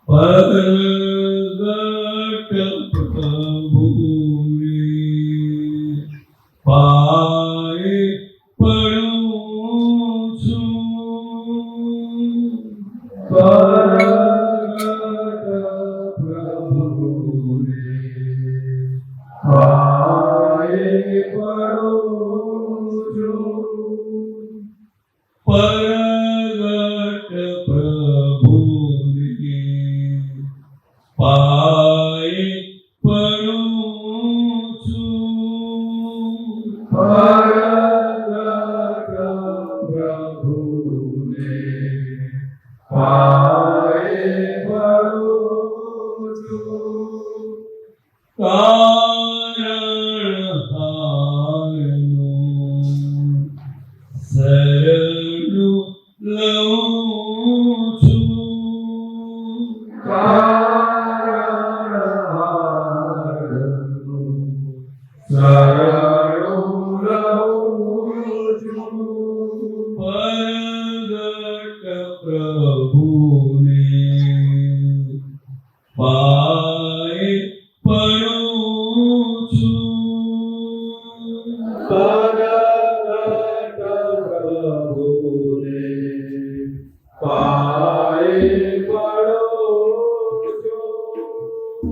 પરગટ પ્રભુની પાએ પડું છું. પરગટ પ્રભુની પાએ પડું છું. પરગટ પ્રભુની પાએ પડું છું. પરગટ પ્રભુની પાએ પડું છું. કારણહારનું શરણું લઉં છું. કારણહારનું શરણું લઉં છું. પરગટ પ્રભુની પાએ પડું છું. પરગટ પ્રભુની પાએ પડું છું.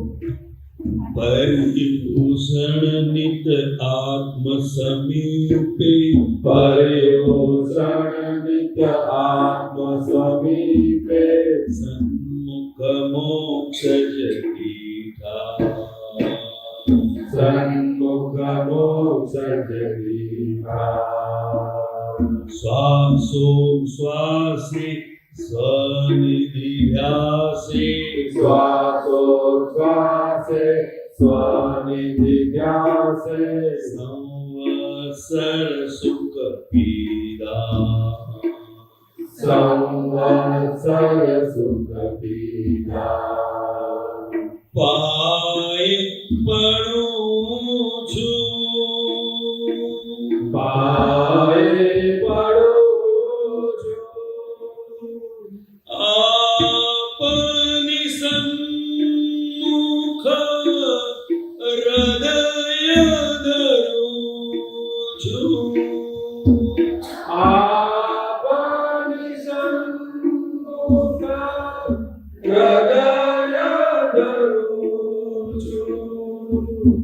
પર્યુષણ નિત આત્મ સમીપે પર્યુષણ નિત્ય આત્મ સમીપે સન્મુખ મોક્ષ જગીઠા. સન્મુખ મોક્ષ જગીઠા. શ્વાસો શ્વાસે સ્વનિધિધ્યાસે શ્વાસોચ્છ્વાસે સ્વનિધિધ્યાસે સંવત્સર સુખ પીડા. સંવત્સર સુખ પીડા. પાએ પડું છું. પાએ પડું છું. આપની સન્મુખ હૃદય ધરું છું. આપની સન્મુખ હૃદય ધરું છું.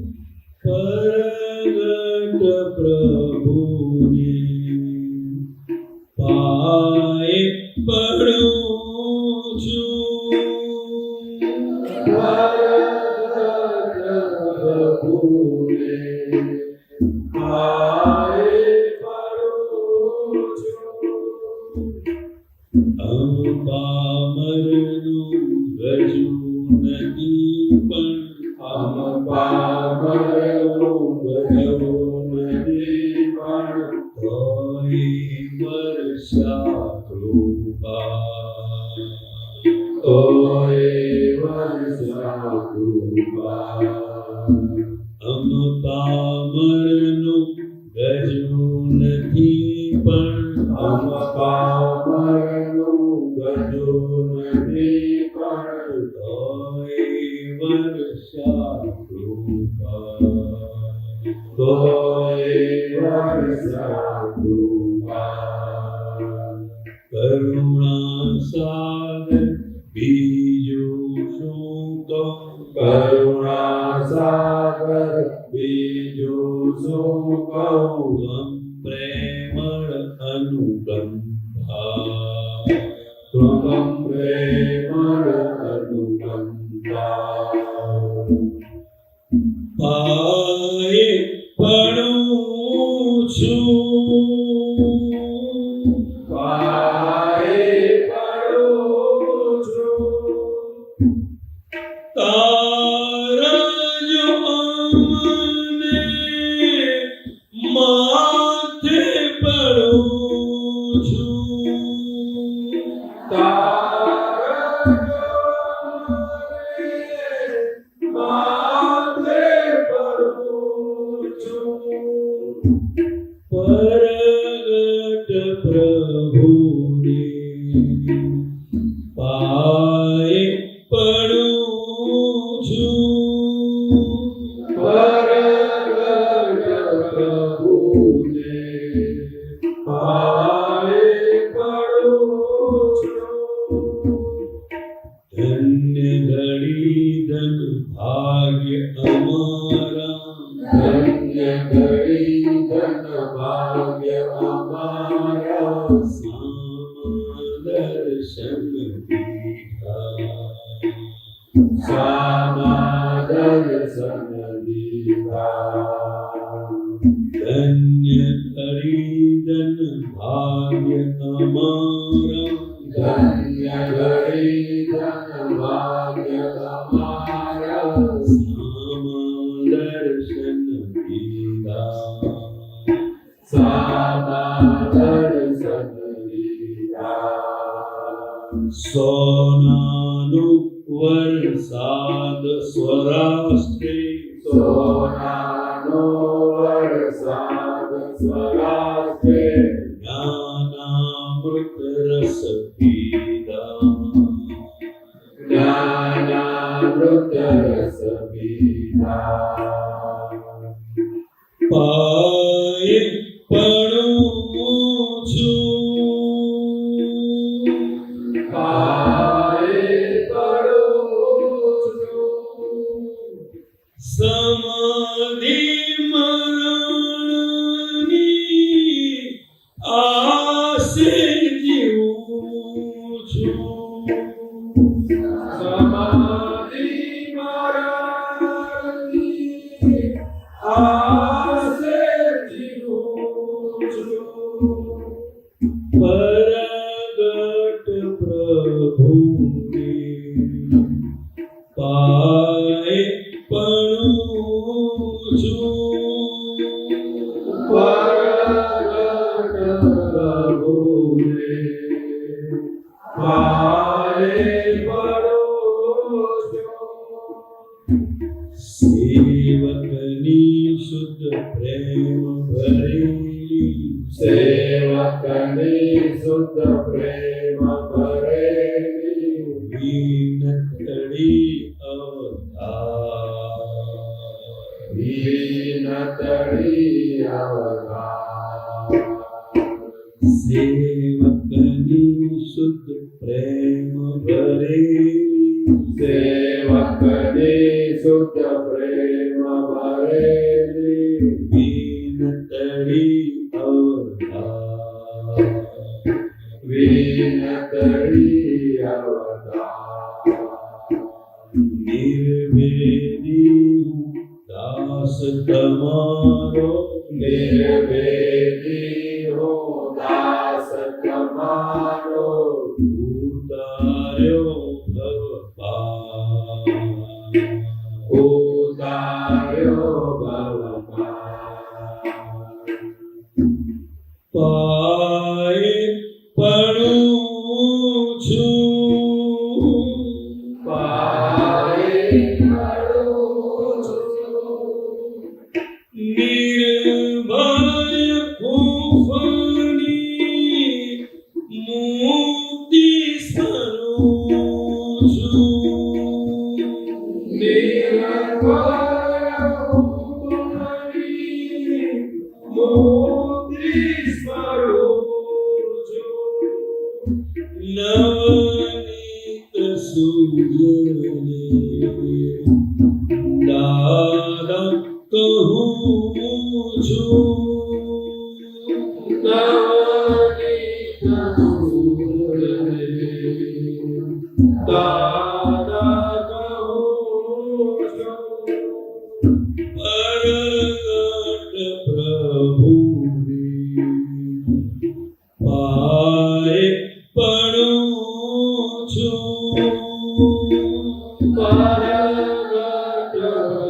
પરગટ પ્રભુની પાએ પડું છું. પરગટ પ્રભુને પાએ પડું છું. પામરનું ગજુ નથી પણ પામરનું ગજુ નથી પણ તોય વર્ષા કૃપા. તોય વર્ષા કૃપા. પામરનું ગજુ નથી પણ પામરનું ગજુ નથી પણ તોય વર્ષા કૃપા. તોય વર્ષા કૃપા. કરુણા સાગર બીજું શું કહું. કરુણા સાગર બીજું શું કહું. પ્રેમળ અનુકંપા. ત્વમ પ્રેમળ અનુકંપા. પાએ પડું છું. પાએ પડું છું. તારા જો અમને માથે પડું છું. તારા માથે પડું છું. પરગટ પ્રભુની પાએ દર્શન દીધા સામા દર્શન દીધા ધન્ય હરિજન ભાગ્ય અમારા ધન્ય ઘડી ધન ભાગ્ય તમારા સામા દર્શન દીધા સામા દર્શન દીધા સોનાનું વરસાદ સ્વરાષ્ટ્રે સોનાનો વરસાદ સ્વરાષ્ટ્રે જ્ઞાનામૃત રસ પીધા જ્ઞાનામૃત રસ પીધા પાયે પડું છું પાયે પડું છું સમાધિ મરણની આસે જીવું છું સમાધિ મરણની આસે જીવું છું પરગટ પ્રભુની પાયે પડું છું પરગટ પ્રભુને પાયે પડું છું સેવકની શુદ્ધ પ્રેમ ભરેલી સેવકની શુદ્ધ પ્રેમ ભરેલી વિનતડી અવતાર વિનતડી અવતાર સેવકની શુદ્ધ પ્રેમ ભરેલી સેવકની શુદ્ધ પ્રેમ ભરેલી વિનતડી અવતાર વિનતડી અવતાર નિર્વેદી દાસ તમારો નિર્વેદી હો દાસ તમારો ઉતાર્યો ભવપાર ઉતાર્યો ભવપાર પાયે પડું છું પાયે પડું છું નિર્ભય ખોફની મુક્તિ સ્વરૂપ છું નિર્ભય ભૂમિ મોતી સ્વરૂપ છું નવનીત સૂર્યને દાદા કહું છું નવનીત સૂરને દાદા કહું છું પરગટ પ્રભુની પાયે પડું છું પરગટ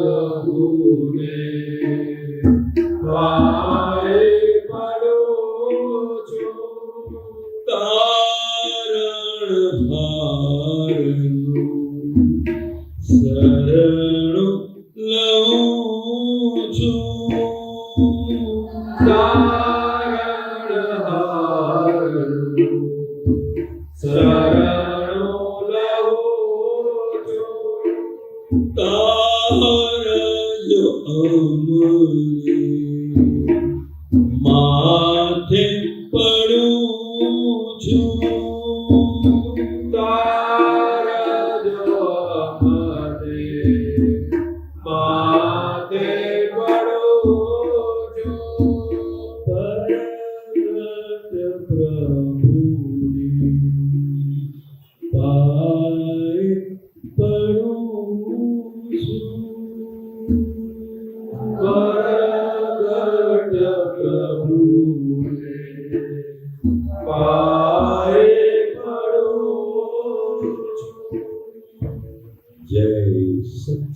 પ્રભુને પાયે પડું છું તારણ હારનું શરણું લઉં છું તારણ હારનું શરણો લઉં છું તારજ અમને માથે પડું છું તારજ અમને માથે પડું છું પરગટ પ્રભુની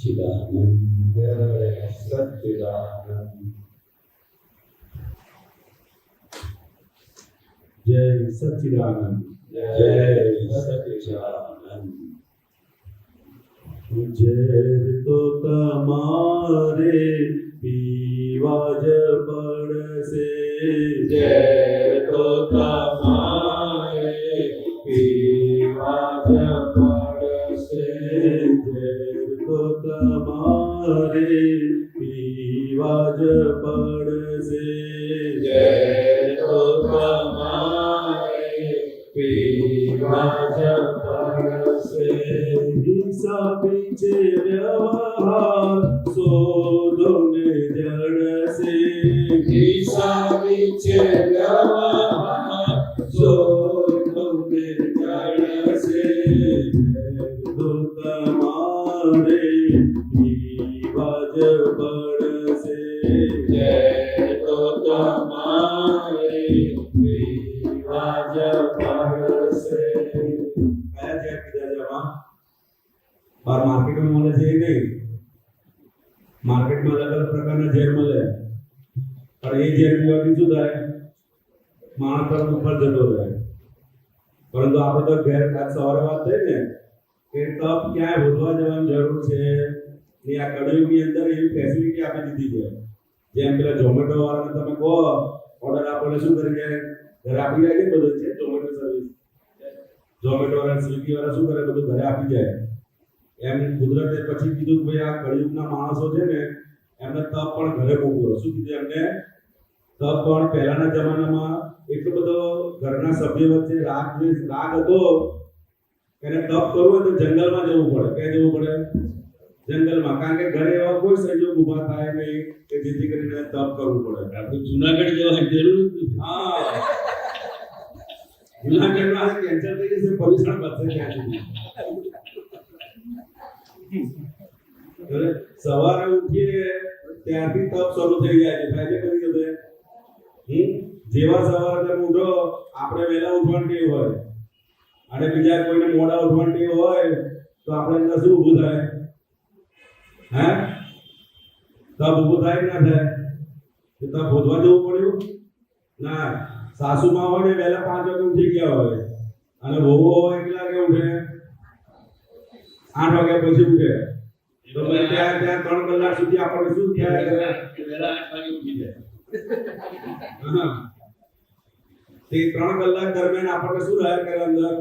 સચ્ચિદાનંદ જય સચ્ચિદાનંદ જય સચ્ચિદાનંદ જય સચ્ચિદાનંદ ઝેર તો તમારે પીવા જ પડશે ઝેર તો તમારે પીવા જ પડશે ઝેર તો તમારે પીવા જ પડશે ઝેર તો તમારે પીવા જ પડશે હિસાબી છે વ્યવહાર શોધો ને જડશે હિસાબી છે વ્યવહાર શોધો ને જડશે તો તમારે પીવા જ પડશે ઝેર તો તમારે પીવા જ પડશે કયા ઝેર પીધા છે આમાં બાર માર્કેટમાં મળે છે એ નહીં માર્કેટમાં અલગ અલગ પ્રકારના ઝેર મળે પણ એ ઝેર પીવાથી શું થાય માણસ તરફ ઉપર જતો રહે પરંતુ આપણે તો ઘેર આજ સવારે વાત થઈ ને કે તપ ક્યાંય શોધવા જવાની જરૂર છે ને આ કળિયુગની અંદર એવી ફેસિલિટી આપી દીધી છે જેમ પેલા ઝોમેટો વાળાને તમે કહો ઓર્ડર આપો એટલે શું કરી જાય ઘરે આપી જાય છે બધું છે ઝોમેટો સર્વિસ ઝોમેટો વાળા સ્વિગી વાળા શું કરે બધું ઘરે આપી જાય એમ કુદરતે પછી કીધું કે ભાઈ આ કળિયુગના માણસો છે ને એમને તપ પણ ઘરે મોકલો શું કીધું એમને તપ પણ પહેલાના જમાનામાં એટલો બધો ઘરના સભ્યો વચ્ચે રાગ હતો એને તપ કરવું હોય તો જંગલમાં જવું પડે ક્યાં જવું પડે જંગલમાં કારણ કે ઘરે એવા કોઈ સંજોગ ઊભા થાય નહીં કે જેથી કરીને તપ કરવું પડે આપણે જુનાગઢ જવાની જરૂર જ નથી. હા જુનાગઢમાં કેન્સર થઈ જશે પ્રદૂષણ બચશે ત્યાં સુધી એટલે સવારે ઉઠીએ ત્યારથી તપ શરૂ થઈ જાય છે થાય છે કઈ રીતે જેવા સવારે તમે ઉઠો આપણે વહેલા ઉઠવાની ટેવ હોય અને બીજા કોઈને મોડા ઉઠવાની ટેવ હોય તો આપણે અંદર શું ઊભું થાય હે તપ ઊભું થાય કે ના થાય તો તપ શોધવા જવું પડ્યું ના સાસુમાં હોય ને વહેલા 5 વાગે ઉઠી ગયા હોય અને વહુ હોય કેટલા વાગે ઉઠે 8 વાગ્યા પછી ઉઠે તો પછી ત્યાં 3 કલાક સુધી આપણને શું થાય વહેલા 8 વાગે ઉઠી જાય. હા. તે 3 કલાક દરમિયાન આપણને શું રહ્યા કરે અંદર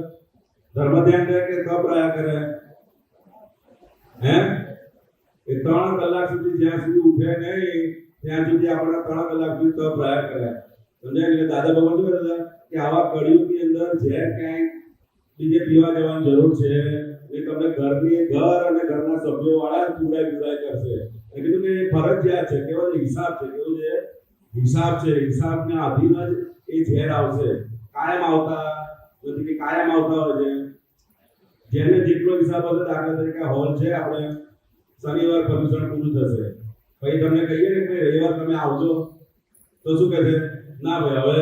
ધર્મ ધ્યાન રહે કે તપ રહ્યા કરે હે એ 3 કલાક સુધી જ્યાં સુધી ઉઠે નહીં ત્યાં સુધી આપણને 3 કલાક સુધી તપ રહ્યા કરે સમજાય એટલે દાદા ભગવાન શું કહેતા હતા કે આવા કળિયુગની અંદર ઝેર ક્યાંય બીજે પીવા જવાની જરૂર છે એ તમને ઘર અને ઘરના સભ્યો વાળા પીવડાય કરશે એ કીધું કે એ ફરજિયાત છે કેવો છે હિસાબ છે કેવું છે હિસાબના અધીન જ એ ઝેર આવશે કાયમ આવતા નથી કે કાયમ આવતા હોય છે જેને જેટલો હિસાબ હશે દાખલા તરીકે હોલ છે આપણે શનિવાર પ્રદૂષણ પૂરું થશે પછી તમને કહીએ ને કે રવિવાર તમે આવજો તો શું કહેશે ના ભાઈ હવે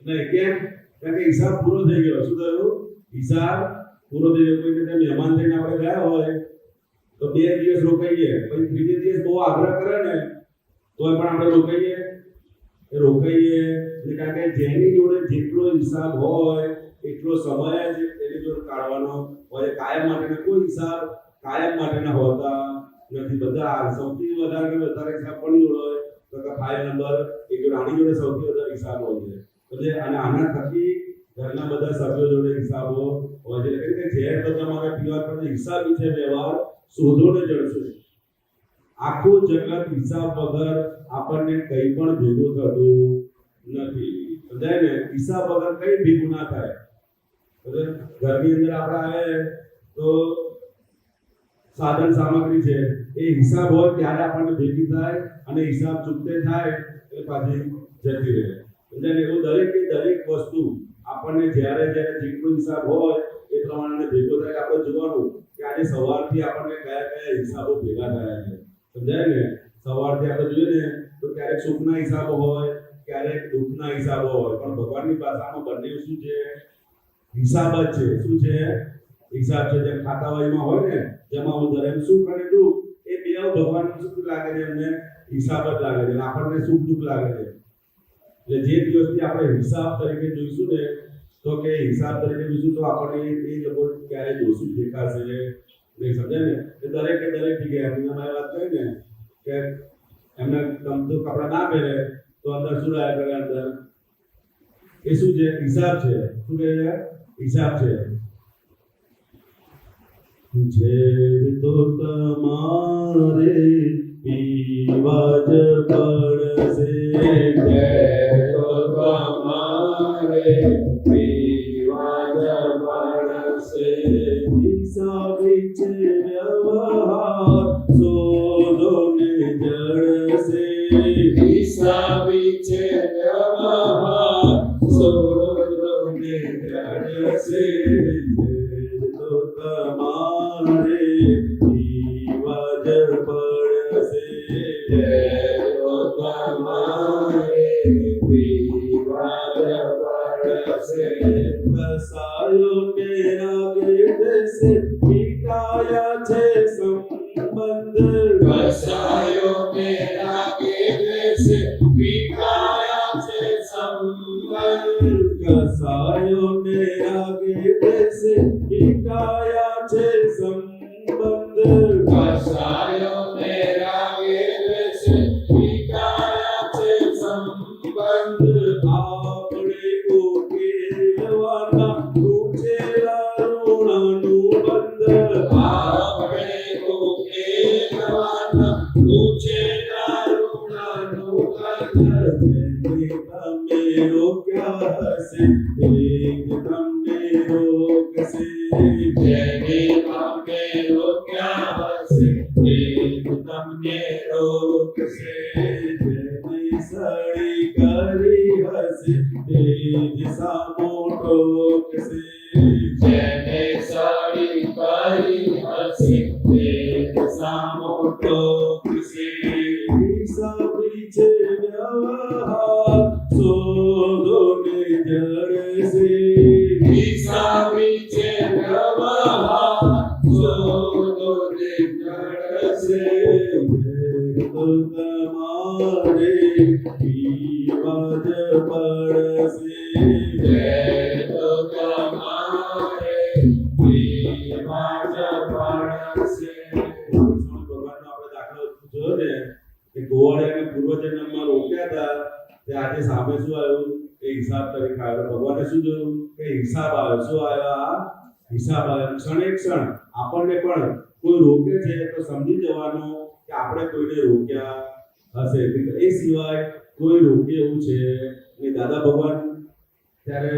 નહીં કેમ કારણ કે હિસાબ પૂરો થઈ ગયો શું થયું હિસાબ પૂરો થઈ ગયો કોઈને ત્યાં મહેમાન થઈને આપણે ગયા હોય તો 2 દિવસ રોકાઈએ પછી ત્રીજે દિવસ બહુ આગ્રહ કરે ને તોય પણ આપણે રોકાઈએ એટલે કારણ કે જેની જોડે જેટલો હિસાબ હોય એટલો સમય જ એની જોડે કાઢવાનો હોય કાયમ માટેનો કોઈ હિસાબ કાયમ માટેના હોતા નથી બધા સૌથી વધારે હિસાબ કોની જોડે હોય તો કે ફાઇલ નંબર એક આની જોડે સૌથી વધારે હિસાબ હોય છે એટલે અને આના થકી ઘરના બધા સભ્યો જોડે હિસાબો હોય છે એટલે કે ઝેર તો તમારે પીવા પર હિસાબી છે વ્યવહાર શોધોને જડશે આખું જગત હિસાબ વગર આપણને કંઈ પણ ભેગું થતું નથી સમજાય ને હિસાબ વગર કંઈ ભેગું ના થાય ઘરની અંદર આપણે આવે તો સાધન સામગ્રી છે એ હિસાબ હોય ત્યારે આપણને ભેગી થાય અને હિસાબ ચૂકતે થાય એટલે પાછી જતી રહે સમજાય એવું દરેક વસ્તુ આપણને જ્યારે જેટલો હિસાબ હોય એ પ્રમાણે ભેગો થાય આપણે જોવાનું કે આજે સવારથી આપણને કયા હિસાબો ભેગા થયા છે સમજાય ને સવારથી આપણે જોઈએ ને તો ક્યારેક સુખના હિસાબો હોય ક્યારેક દુઃખના હિસાબો હોય પણ ભગવાનની ભાષામાં બંને શું છે હિસાબ જ છે શું છે હિસાબ છે જેમ ખાતાવાહીમાં હોય ને જેમાં હું દરેક સુખ અને દુઃખ ભગવાન સુખ લાગે છે એમને હિસાબ જ લાગે છે અને આપણને સુખ દુઃખ લાગે છે. એટલે જે દિવસથી આપણે હિસાબ તરીકે જોઈશું ને તો કે હિસાબ તરીકે જોઈશું તો આપણને એ લોકો ક્યારે દોષિત દેખાશે નહીં. સમજાય ને? એ દરેકે દરેક જગ્યાએ એમની મારી વાત કરી ને કે એમને ગમતું કપડાં ના પહેરે તો અંદર શું રહ્યા કરે અંદર એ શું છે હિસાબ છે. શું કહે છે? હિસાબ છે. ઝેર તો તમારે પીવા જ પડશે. તો તમારે પીવા જ પડશે. હિસાબી છે વ્યવહાર શોધો ને જળશે. હિસાબી છે વ્યવહાર સોને જડશે. તો તમારે પીવા જ પડશે. તો તમારે પીવા જ પડશે. કસાયો ને રાગે દેશે મીટાયા છે સંબંધ. કસાયો ને રાગે દેશે મીઠાયા છે સંબંધ. કસાયો ને રાગે દેશે મીટાયા છે સંબંધ. કસાયો ને રાગે દેશે મીઠાયા છે સંબંધ. આપણે ઉકેલવાના પૂછેલા ઋણનું બંધ. આપણે ઉકેલવાના પૂછેલા ઋણનું બંધ. તમે રોક્યા હશે તે જ તમને રોકશે. જેને તમને રોક્યા હશે તે જ તમને રોકશે. જેને સળી કરી હશે તે જ સામો ટોકશે. જેને સાડી કરી હશે તે જ સામો ટોકશે. હિસાબી છે વ્યવહાર શોધો ને જળશે. હિસાબી છે વ્યવહાર શોધો ને જડશે. તો તમારે પીવા જ પડશે. તો તમારે પીવા જ પડશે. ભગવાનનો આપણે દાખલો જોયો ને કે ગોવાળિયાને પૂર્વજન્મમાં રોક્યા હતા તે આજે સામે શું આવ્યું એ હિસાબ તરીકે આવ્યો. ભગવાને શું જોયું કે હિસાબ આવ્યો. શું આવ્યો? આ હિસાબ આવ્યો. ક્ષણે ક્ષણ આપણને પણ કોઈ રોકે છે તો સમજી જવાનું કે આપણે કોઈને રોક્યા હશે. એ સિવાય કોઈ રોકે એવું છે નહીં. દાદા ભગવાન ત્યારે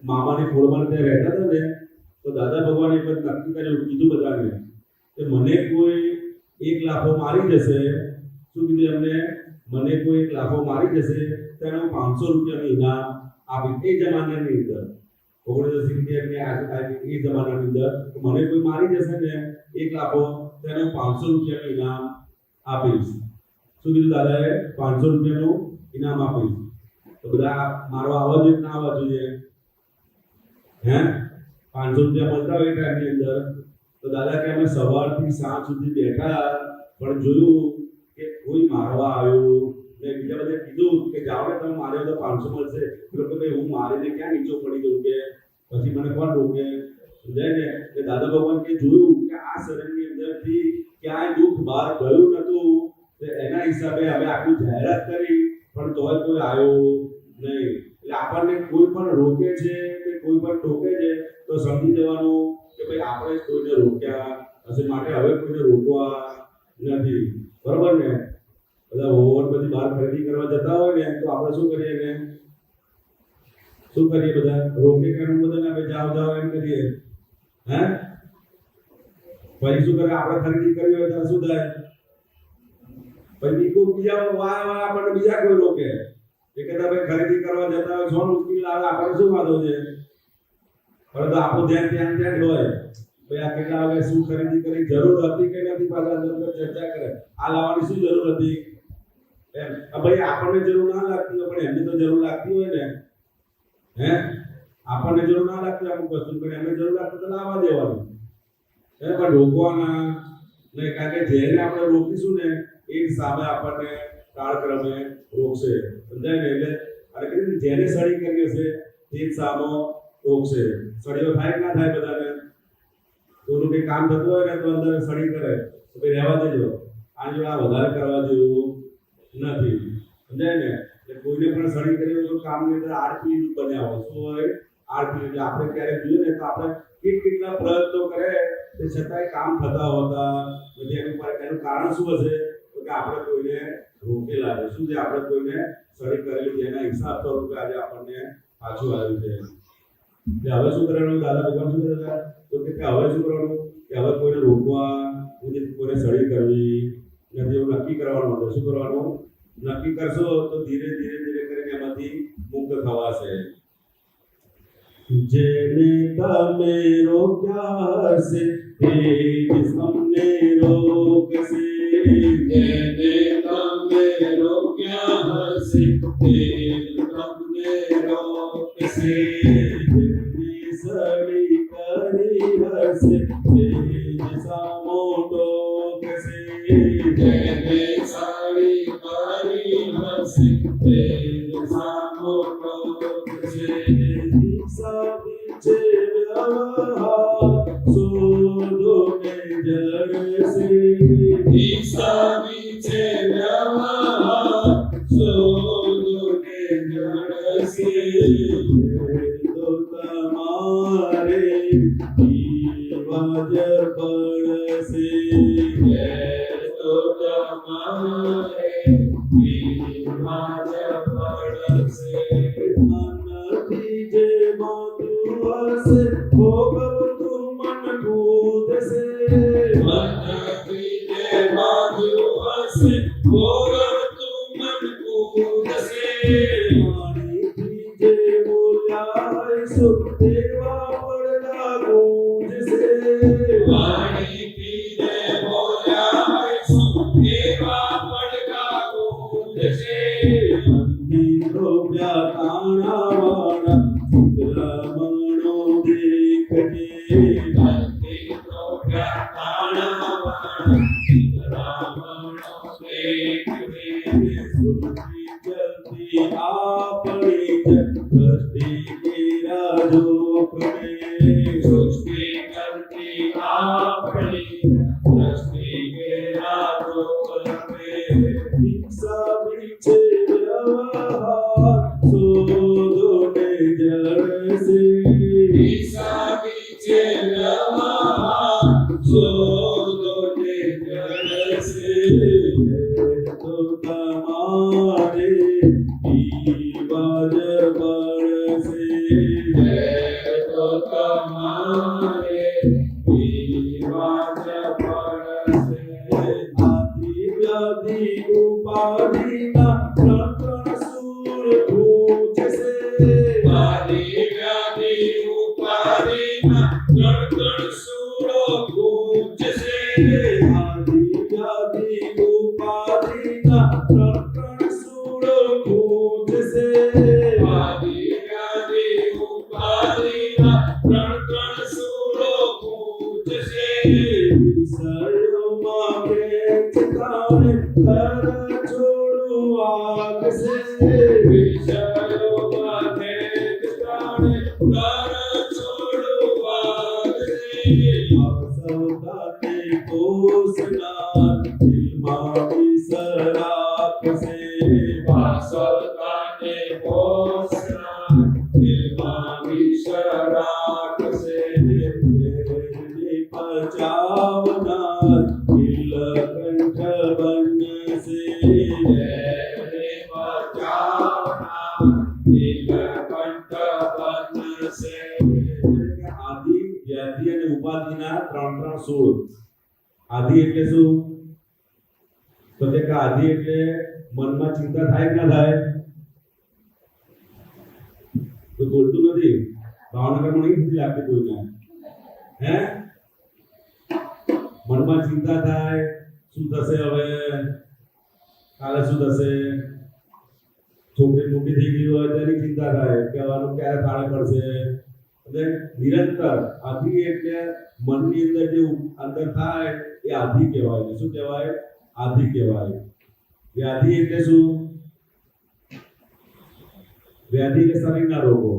મામાની ખોળમાં ત્યાં રહેતા હતા ને તો દાદા ભગવાને એક વખત નક્કી કર્યું, કીધું બધાને કે મને કોઈ એક લાફો મારી જશે. શું કીધું એમને? મને કોઈ એક લાફો મારી જશે તો એને હું 500 રૂપિયાનું ઇનામ આપીશ. એ જમાનાની અંદર 1970 ની એ જમાનાની અંદર મને કોઈ મારી જશે ને એક લાફો તો એને હું 500 રૂપિયાનું ઇનામ આપીશ. શું કીધું દાદાએ? 500 રૂપિયાનું ઇનામ આપીશ. તો બધા મારો આવા જોઈએ ના આવવા જોઈએ? હે 500 રૂપિયા મળતા હોય ટાઈમની અંદર તો દાદા કે અમે સવારથી સાંજ સુધી બેઠા પણ જોયું કે કોઈ મારવા આવ્યો ને બીજા બધે કીધું કે જાઓ ને તમે માર્યો તો 500 મળશે. પેલો કે ભાઈ હું મારીને ક્યાં નીચો પડી જઉં કે પછી મને કોણ રોકે? સમજાય ને? કે દાદા ભગવાન કે જોયું કે આ શરીરની અંદરથી ક્યાંય દુઃખ બહાર ગયું નતું તો એના હિસાબે હવે આટલી જાહેરાત કરી પણ તોય કોઈ આવ્યો નહીં. એટલે આપણને કોઈ પણ રોકે છે કે કોઈ પણ ટોકે છે તો સમજી જવાનું કે ભાઈ આપણે કોઈને રોક્યા હશે માટે હવે કોઈને રોકવા નથી. બરોબર ને? બધા ઓવર બધી બહાર ખરીદી કરવા જતા હોય ને તો આપણે શું કરીએ ને? શું કરીએ? બધા રોકે કે બધાને આપણે જાવ જાવ એમ કરીએ. હે પછી શું કરે? આપણે ખરીદી કરવી હોય ત્યારે શું થાય? પછી બીજા આપણને બીજા કોઈ રોકે. એ કહેતા ભાઈ ખરીદી કરવા જતા હોય સોનું ઉચકી લાવે આપણને શું વાંધો છે? પરંતુ આપણું ધ્યાન ત્યાં હોય ભાઈ આ કેટલા વાગે શું ખરીદી કરી, જરૂર હતી કે નથી, પાછા અંદર ચર્ચા કરે આ લાવવાની શું જરૂર હતી એમ. ભાઈ આપણને જરૂર ના લાગતી હોય પણ એમને તો જરૂર લાગતી હોય ને. હે આપણને જરૂર ના લાગતી અમુક વસ્તુ પણ એમને જરૂર લાગતી તો લાવવા દેવાનું. હે પણ રોકવાના નહીં, કારણ કે જેને આપણે રોકીશું ને એ જ સામે આપણને કાળક્રમે રોકશે. સમજાય ને? એટલે અને કીધું ને, જેને સળી કરી હશે તે જ સામો રોકશે. સળીઓ થાય કે ના થાય બધાને? કોઈનું કંઈ કામ થતું હોય ને તો અંદર સળી કરે તો ભાઈ રહેવા દેજો, આ જો આ વધારે કરવા જેવું નથી. સમજાય ને? એટલે કોઈને પણ સળી કરી હોય તો કામની અંદર આરપી બન્યા હોય. શું હોય? આરપી. એટલે આપણે ક્યારેક જોઈએ ને તો આપણે કેટલા પ્રયત્નો કરે તે છતાંય કામ થતા હોતા નથી. એનું કારણ શું હશે? તો કે આપણે કોઈને રોકેલા છે. શું છે? આપણે કોઈને સળી કરેલી જેના હિસાબ સ્વરૂપે આજે આપણને પાછું આવ્યું છે. એટલે હવે શું કરવાનું? દાદા ભગવાન શું કરતા? તો કે હવે શું કરવાનું? કે હવે કોઈને રોકવા, કોઈને સળી કરવી નથી, એવું નક્કી કરવાનું હતું. શું કરવાનું? નક્કી કરશો તો ધીરે ધીરે ધીરે કરીને એમાંથી મુક્ત થવાશે. જેને તમે રોક્યા હશે તે જ તમને રોકશે. જેને તમે રોક્યા હશે તે તમને રોકશે. જેને સળી કરી હશે તે જ સામો ટોકશે. જેને સાડી કરી હશે તે સામો ટોકશે. હિસાબી છે વ્યવહાર શોધો ને જડશે. હિસાબી છે વ્યવહાર શોધો ને જડશે. તો તમારે રિવાજ પડશે. તો તમારે વિવાદ પડશે. મનથી જે બધું હશે ભોગવતું મન કૂદશે. મનથી જે બાંધ્યું હશે ભોગવતું મન કૂદશે. વાણીથી જે બોલ્યા હૈશું તેવા પડદા ગૂંજશે. વાણીથી જે બોલ્યા હૈશું એવા પડઘા ગૂંજશે. મંદિર રોપ્યા તાણાવાળા ચિત્રમણો દેખજે. મંદિર રોપ્યા તાણાવાળા ચિત્રામણો દેખજે. સૃષ્ટિ ચલતી આપણી જ દ્રષ્ટિ કેરા જોખમે. સૃષ્ટિ કરતી આપણી દ્રષ્ટિ કેરા જોખમે. હિસાબી છે વ્યવહાર શોધો ને જડશે. હિસાબી છે વ્યવહાર શોધો ને જડશે. તો તમારે રિવાજ પડશે. તો તમારે વિવાદ પડશે. આદિ વ્યાધિ ઉપાધિના ત્રણ ત્રણ સૂર પૂછશે. આદિ વ્યાધિ ઉપાધિના ત્રણ ત્રણ સૂરો પૂજશે. આદિ વ્યાધિ ઉપાધિના ત્રણ ત્રણ સૂર પૂછશે. આદિ વ્યાધિ ઉપાધિના ત્રણ ત્રણ સૂરો પૂજશે. વિષયોમાં ખેંચતાને કર છોડું આગશે. વિષયોમાં ખેંચતાને કર છોડું વાગશે. સૌદાને પોષનાર દિલમાં વિસરાકશે. વાસવતાને પોષનાર દિલમાં વિષ રાખશે. ઝેરને પચાવનાર નીલકંઠ બનશે. ઝેરને બચાવનાર નીલકંઠ બનશે. આદિ વ્યાધિ અને ઉપાધિના ત્રણ ત્રણ સૂર. આદિ એટલે શું? તો કે આદિ એટલે મનમાં ચિંતા થાય કે ના થાય? તો બોલતું નથી. ભાવનગરમાં નહીં થતી લાગતી કોઈને? હે? મનમાં ચિંતા થાય, શું થશે હવે, કાલે શું થશે? છોકરી મોટી થઈ ગઈ હોય તેની ચિંતા થાય કે આનું ક્યારે થાળે પડશે. અને નિરંતર આધિ એટલે મનની અંદર જે અંદર થાય એ આધિ કહેવાય. શું કહેવાય? આધિ કહેવાય. વ્યાધિ એટલે શું? વ્યાધિ એટલે શરીરના રોગો.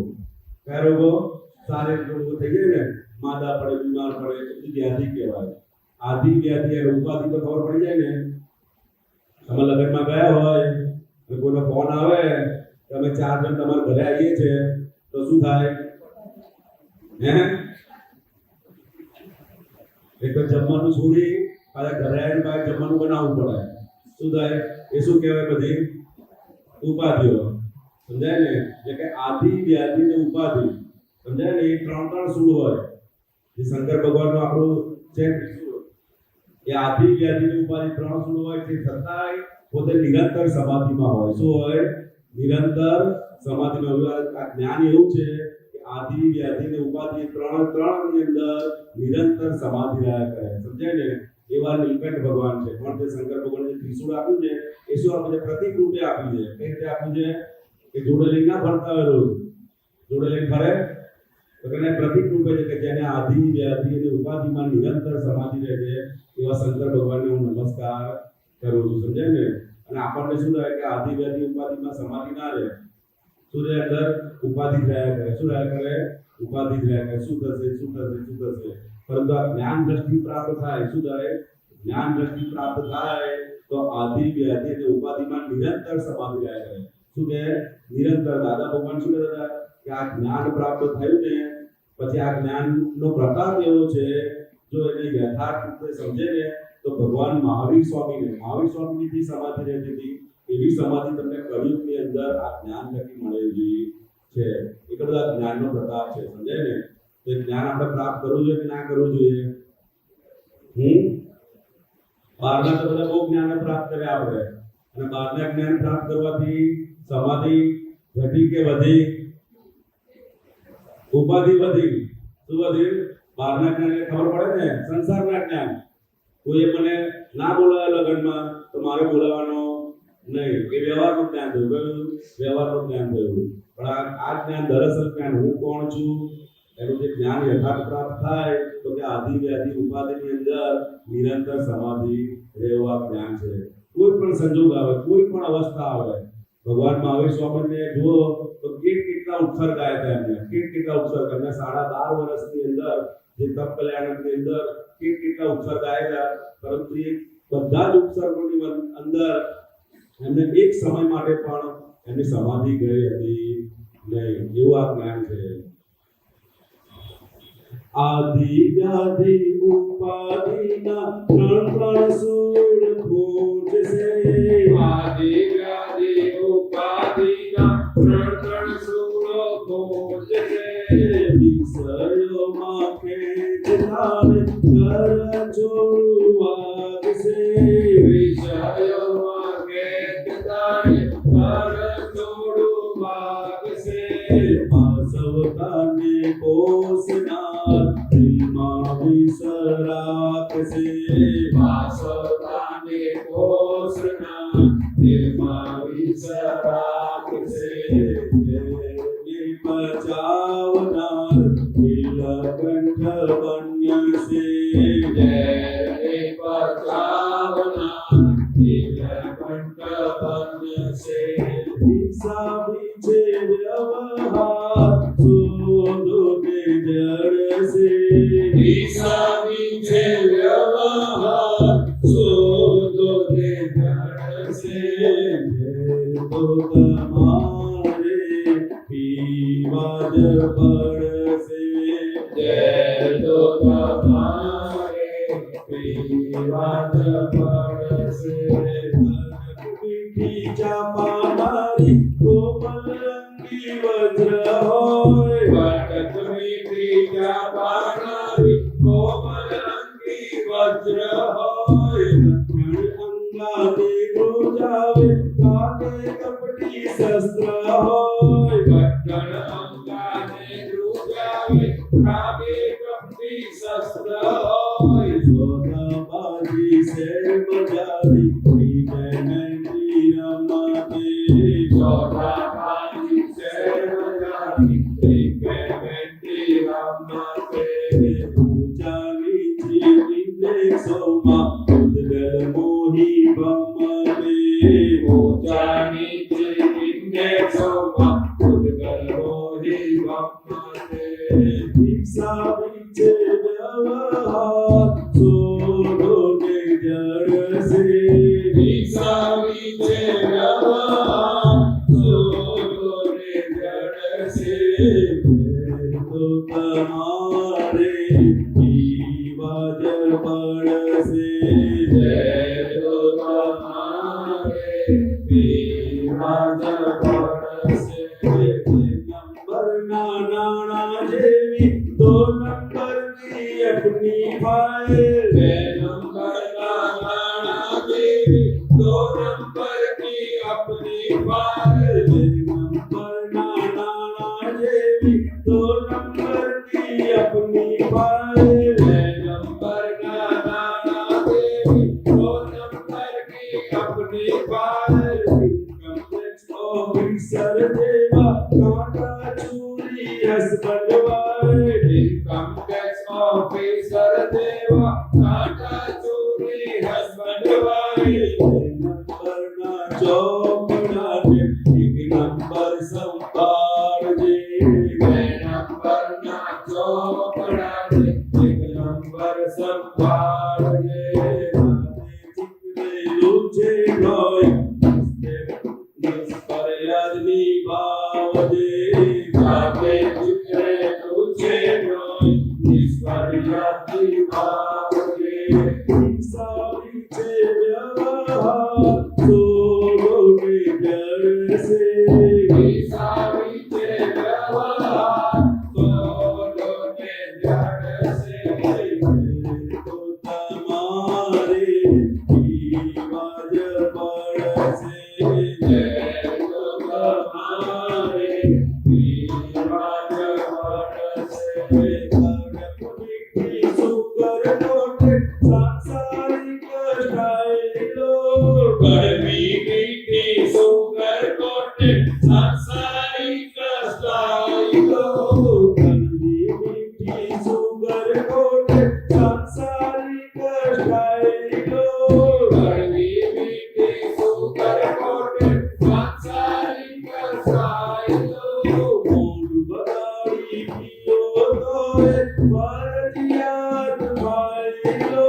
કયા રોગો? શારીરિક રોગો થઈ જાય ને, માંદા પડે, બીમાર પડે, એ વ્યાધિ કહેવાય. આધિ વ્યાધિ અને ઉપાધિ તો ખબર પડી જાય ને. તમે લગ્નમાં ગયા હોય અને કોઈનો ફોન આવે કે અમે 4 જણ તમારા ઘરે આવીએ છે, તો શું થાય? એક તો જમવાનું છોડી પાછા ઘરે આવીને પાછા જમવાનું બનાવવું પડે. શું થાય? એ શું કહેવાય? બધી ઉપાધિઓ. સમજાય ને? એટલે કે આધિ વ્યાધિ ને ઉપાધિ, સમજાય ને? એ 3 સૂળ હોય જે શંકર ભગવાનનું આપણું છે. એ આધિ વ્યાધિ ને ઉપાધિ 3 સૂળ હોય તે છતાંય પોતે નિરંતર સમાધિમાં હોય. શું હોય? નિરંતર સમાધિમાં હોય. આ જ્ઞાન એવું છે કે આધિ વ્યાધિ ને ઉપાધિ ત્રણની અંદર નિરંતર સમાધિ રહ્યા કરે. સમજાય ને? એવા નીલકંઠ ભગવાન છે. પણ જે શંકર ભગવાને ત્રિશૂળ આપ્યું છે એ શું આપ્યું છે? પ્રતિક રૂપે આપ્યું છે. કઈ રીતે આપ્યું છે? કે જોડે લઈને ના ફરતા હોય રોજ. જોડે લઈને ફરે તો એને પ્રતિક રૂપે છે કે જેને આધિ વ્યાધિ અને ઉપાધિમાં નિરંતર સમાધિ રહે છે એવા શંકર ભગવાનને હું નમસ્કાર કરું છું. સમજાય ને? અને આપણને શું થાય કે આધિ વ્યાધિ ઉપાધિમાં સમાધિ ના રહે. શું રહે? અંદર ઉપાધિ રહ્યા કરે. શું રહ્યા કરે? ઉપાધિ રહ્યા કરે. શું થશે? શું થશે? શું થશે? પરંતુ આ જ્ઞાન દ્રષ્ટિ પ્રાપ્ત થાય. શું થાય? જ્ઞાન દ્રષ્ટિ પ્રાપ્ત થાય તો આધિ વ્યાધિ અને ઉપાધિમાં નિરંતર સમાધિ રહ્યા કરે. શું કે? નિરંતર. દાદા ભગવાન શું કહેતા હતા કે આ જ્ઞાન પ્રાપ્ત થયું ને પછી આ જ્ઞાનનો પ્રતાપ એવો છે, જો એને યથાર્થ રીતે સમજે ને તો ભગવાન મહાવીર સ્વામીની જે સમાધિ રહેતી હતી એવી સમાધિ તમને કળિયુગની અંદર આ જ્ઞાન થકી મળેલી છે. એ બધા જ્ઞાનનો પ્રતાપ છે. સમજાય ને? તો જ્ઞાન આપણે પ્રાપ્ત કરવું જોઈએ કે ના કરવું જોઈએ? બહારના તો બધા બહુ જ્ઞાન પ્રાપ્ત કર્યા આપણે, અને બહારના જ્ઞાન પ્રાપ્ત કરવાથી સમાધિ ઘટી કે વધી? ઉપાધિ વધી. શું વધી? બહારના જ્ઞાન એટલે ખબર પડે ને, સંસારના જ્ઞાન. કોઈએ મને ના બોલાવ્યા લગ્નમાં તો મારે બોલાવવાનો નહીં. એ વ્યવહારનું જ્ઞાન થયું. કયું? વ્યવહારનું જ્ઞાન થયું. પણ આ જ્ઞાન દરઅસલ જ્ઞાન, હું કોણ છું એનું જે જ્ઞાન યથાર્થ પ્રાપ્ત થાય તો કે આધિ વ્યાધિ ઉપાધિની અંદર નિરંતર સમાધિ રહેવા જ્ઞાન છે. કોઈ પણ સંજોગ આવે, કોઈ પણ અવસ્થા આવે, ભગવાન મહાવીર સ્વામીને જુઓ તો કેટલા ઉત્સર્ગ આવ્યા હતા એમને. કેટલા ઉત્સર્ગ. એમને 12.5 વર્ષની અંદર જે તપ કલ્યાણની અંદર કેટલા ઉત્સર્ગ આવ્યા, પરંતુ એ બધા જ ઉત્સર્ગોની અંદર એમને એક સમય માટે પણ એમની સમાધિ ગઈ હતી નહીં. એવું આ જ્ઞાન છે. આધિ વ્યાધિ ઉપાધિના 3 સૂળ ભૂજ છે. આધિ વ્યાધિ ઉપાધિના 3 સૂળો ભૂજ છે. વિષયોમાં ખેંચતાને ઘર છોડું વાગશે. વિષયોમાં ખેંચતાને ઘર છોડું વાગશે. વાસવતાને પોષનાર દિલમાં વિષ રાખશે. વાસવતાને પોષનાર દિલમાં વિષ રાખશે. બચાવનાર નીલકંઠ બન્યશે. જય બચાવનાર નીલકંઠ બન્યશે. હિસાબી છે વ્યવહાર શોધો કે જડશે. હિસાબી છે વ્યવહાર શોધો કે જડશે. તો તમારે પીવા જ પડશે. જય તો તમારે પીવા જ પડશે. મીઠી ચાપાનારી કોમલ રંગી વજ્ર હોય. વટક મીઠી ચાપાનારી કોમલ રંગી વજ્ર હોય. અંગાને ધ્રુજાવે કાને કપટી શસ્ત્ર હોય. કઠણ અંગાને ધ્રુજાવે કાગે કપટી શસ્ત્ર હોય. સોનાબાજી શેર બજારી મહેંદી રમાતે. સોનાબાજી શેર બજારી મહેંદી की अपनी फाइल બે નંબરના નાણા જેવી દો નંબર की अपनी फाइल नंबर नाना जेवी दो नंबर की अपनी फाइल બે નંબરના નાણા જેવી દો નંબર की अपनी फाइल कॉम्प्लेक्स ऑफिसर देवा कांटा चूरी husband wife income tax officer દેવા કાંટા ચોરી હસબન્ડ વાઈફ नंबर ना चौपड़ा ने एक नंबर संभाल जे બે નંબરના ચોપડા ને એક નંબર સંભાળજે लूचे ड्राइंग पर आदमी बावजे જાતે ચિત્રે તુજે રોય નિષ્ફળિયાથી ભાવજે सारी चे व्यवहार सोलों के जड़ से ઈસાવી છે વ્યવહાર સોલોને જડ સે तो तमारे ईवाज पड़से જય તો તમારે વિવાદ વરસે सुकर नोटे सांसारिक स्टाइलो ગરમી મીઠી સુગર કોટે સાંસારિક સ્ટાઈલો गली मीठी सुगर कोटे सांसारिक स्टाइलो ગરમી મીઠી સુગર કોટે સાંસારિક સ્ટાઈલો मूड बगाड़ी पियो तोए फरजियात भाईलो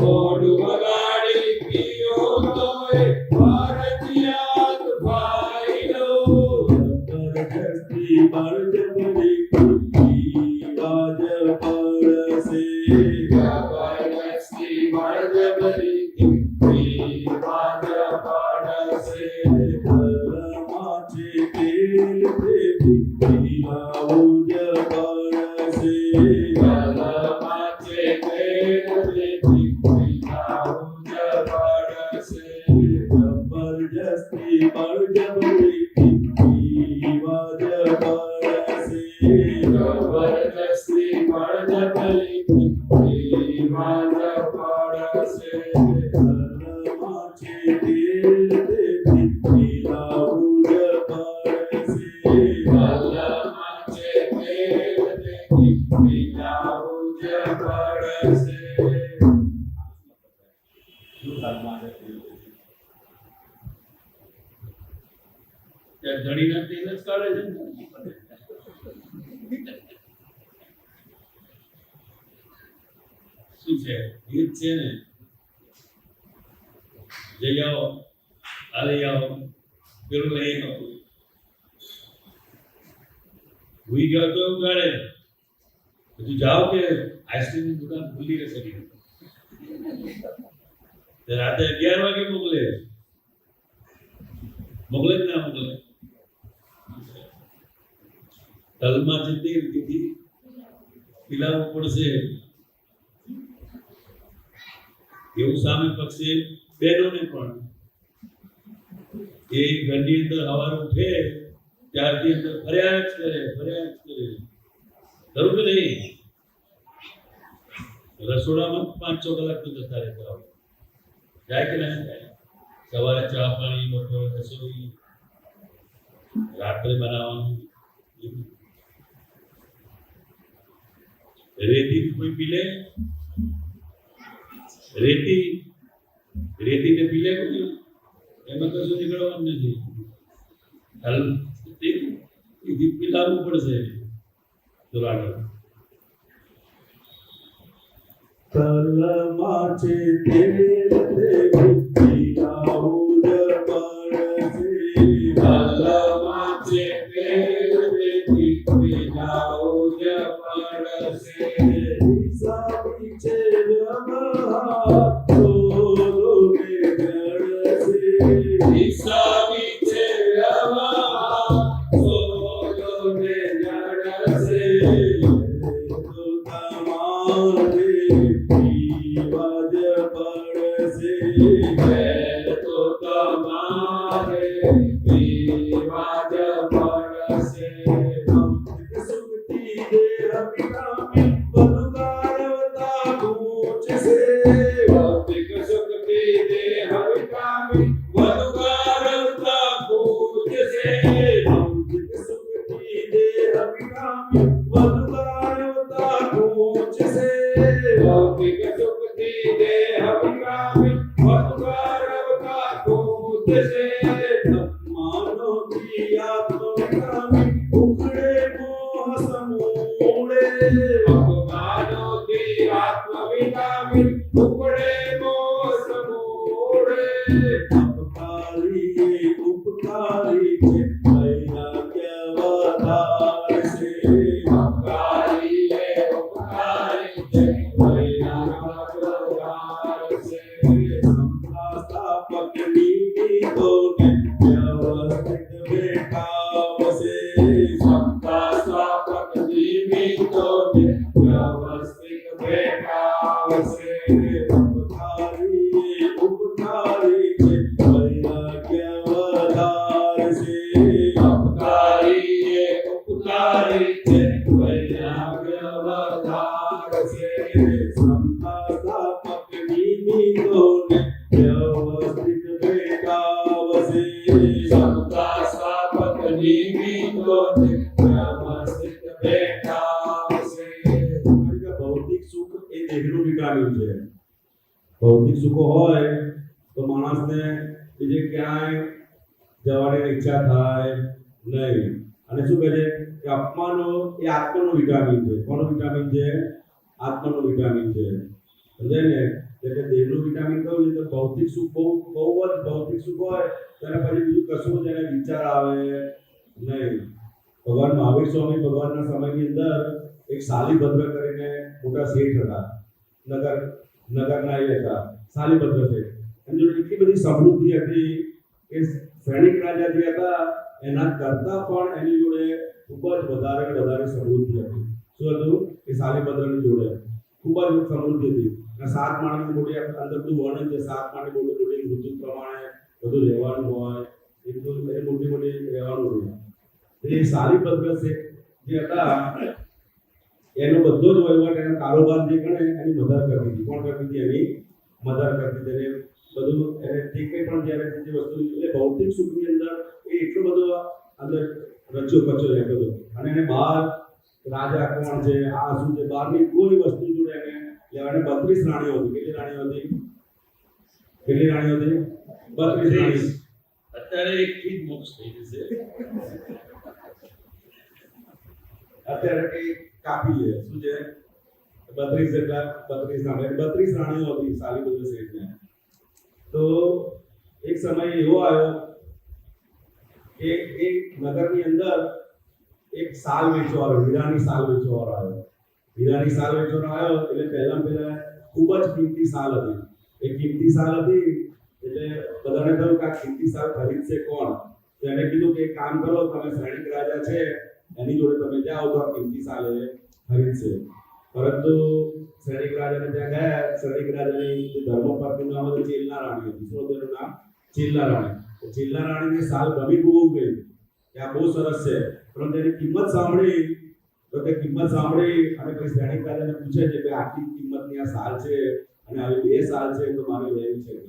મોઢું બગાડી પીયો તોય ફરજિયાત ભાઈલો जबरदस्ती बड़जबरी ईवाज पड़से જબરદસ્તી બળજબરીથી વિવાદ પડશે माचे तेल देती पीलाऊज पड़से ગલમાં છે તેલ તેથી પીલાવું જ પડશે जबरदस्ती बड़जबरी ईवाज पड़से જબરદસ્તી બળજબરીથી વિવાદ પડશે माचे तेल देती पीलाऊज पड़से ગલમાં છે તેલ તેથી પીલાવું જ પડશે ત્યાં ધણીના તેલ જ કાઢે છે ને. શું છે ગીત છે ને જઈ આવો આ લઈ આવો પેલું લઈ આવો હુઈ ગયો તો એવું કાઢે તું જાઓ કે આઈસ્ક્રીમની દુકાન ખુલ્લી રહેશે કે તે રાતે 11 વાગે મોકલે મોકલે જ ના મોકલે તલમાં જે તેલ દીધી પીલાવું પડશે એવું સામે પક્ષે બહેનોને પણ એ ઘરની અંદર સવારે ઉઠે ત્યારથી અંદર ફર્યા જ કરે ખરું કે નહીં રસોડામાં 5-6 કલાક તો જતા રહેતા હોય જાય કે ના જાય સવારે ચા પાણી બપોરે રસોઈ રાત્રે બનાવવાનું રેતી કોઈ પી લે રેતીને પી લે કોઈ એમાં કશું નીકળવાનું નથી હાલ એ પીલાવવું પડશે તો આગળ માचे तेल देती पीलाऊज पड़से ગલમાં છે તેલ તેથી પીલાવું જ પડશે ईसावी चे व्यवहार सोलोने जड़से ઈસાવી છે વ્યવહાર સોલોને જડશે तो तमारे તમારે પીવા જ પડશે વેલ તો તમારે પીવા જ પડશે. ભૌતિક સુખથી દેહ વિટામિન બધું કારવતા પૂછશે ભૌતિક સુખથી દેહ વિટામિન વધુ કારવતા પૂજશે. ભૌતિક સુખથી દેહ વિટામિન બધું કારવતા પૂછશે ભૌતિક સુખથી દેહ વિટામિન વધુ કારવતા પૂજશે. માનવથી આત્મવિટામિન ઉખડે મોહ સમૂળે અપમાનોથી આત્મ વિટામિન ઉપડે મોહ સમૂળે. ઉપકારી છે વૈરાગ્ય વધારશે ઉપકારી છે વૈરાગ્ય વધારશે. સમતા સ્થાપકની નીતોને વ્યવસ્થિત બેઠાવશે સમતા સ્થાપક નિમિત્તોને વ્યવસ્થિત બેઠાવશે. ઉપકારી છે વૈરાગ્ય વધારશે ઉપકારી છે વૈરાગ્ય વધારશે. સમતા સ્થાપકની નીતોને વ્યવસ્થિત બેઠાવશે સમતા સ્થાપક નિમિત્તોને વ્યવસ્થિત બેઠાવશે. ભૌતિક સુખ એ દેહનું વિટામિન છે ભૌતિક સુખો હોય તો માણસને બીજે ક્યાંય જવાની ઈચ્છા થાય નહીં અને શું કહે છે કે અપમાનો એ આત્માનું વિટામિન છે કોનું વિટામિન છે આત્માનું વિટામિન છે સમજાય ને એટલે દેહનું વિટામિન કયું છે તો ભૌતિક સુખ બહુ જ ભૌતિક સુખ હોય ત્યારે પછી બીજું કશું જ એને વિચાર આવે નહીં ભગવાન મહાવીર સ્વામી ભગવાનના સમયની અંદર એક સાલીભદ્ર કરીને મોટા શેઠ હતા નગરના એ હતા સાલીભદ્ર શેઠ એની જોડે એટલી બધી સમૃદ્ધિ હતી કે સૈનિક રાજા જે હતા એના કરતા પણ એની જોડે ખૂબ જ વધારે સમૃદ્ધિ હતી શું હતું કે સાલીભદ્રની જોડે ખૂબ જ સમૃદ્ધિ હતી અને 7 માળની મોટી અંદર બધું વર્ણન છે 7 માળની મોટી ઋતુ પ્રમાણે બધું રહેવાનું હોય એટલું એ મોટી રહેવાનું હોય એ સાલીભદ્ર શેઠ જે હતા એનો બધો જ વહીવટ એનો કારોબાર જે ગણે એની મદદ કરતી હતી કોણ કરતી હતી એની મદદ કરતી હતી બધું એને જે કંઈ પણ જ્યારે જે વસ્તુ એટલે ભૌતિક સુખની અંદર એ એટલો બધો અંદર રચ્યો પચ્યો રહેતો હતો અને એને બહાર રાજા કોણ છે આ શું છે બહારની કોઈ વસ્તુ જોડે એને લેવાને 32 રાણીઓ હતી કેટલી રાણીઓ હતી 32 રાણીઓ અત્યારે એકથી જ મોક્ષ થઈ જશે. અત્યારે કઈ કાપી લે શું છે 32 જેટલા 32 રાણીઓ હતી સાલીભદ્ર શેઠને તો એક સમય એવો આવ્યો કે એક નગરની અંદર એક સાલ વેચવાવાળો હીરાની સાલ વેચવાવાળો આવ્યો એટલે પહેલા ખૂબ જ કિંમતી સાલ હતી એ કિંમતી સાલ હતી એટલે બધાને થયું કે આ કિંમતી સાલ ખરીદશે કોણ તો એને કીધું કે એક કામ કરો તમે સૈનિક રાજા છે એની જોડે તમે જાઓ તો આ કિંમતી સાલ એ ખરીદશે પરંતુ સૈનિક રાજાને ત્યાં ગયા સૈનિક રાજાની જે ધર્મપત્નીનું નામ હતું ચીલના રાણી હતી શું હતું એનું નામ ચીલના રાણી ચીલના રાણીને સાલ ગમી બહુ ગઈ કે આ બહુ સરસ છે પરંતુ એની કિંમત સાંભળી તો તે કિંમત સાંભળી અને પછી સૈનિક રાજાને પૂછે છે કે આટલી કિંમતની આ સાલ છે અને આવી 2 સાલ છે તો મારે લેવી છે કે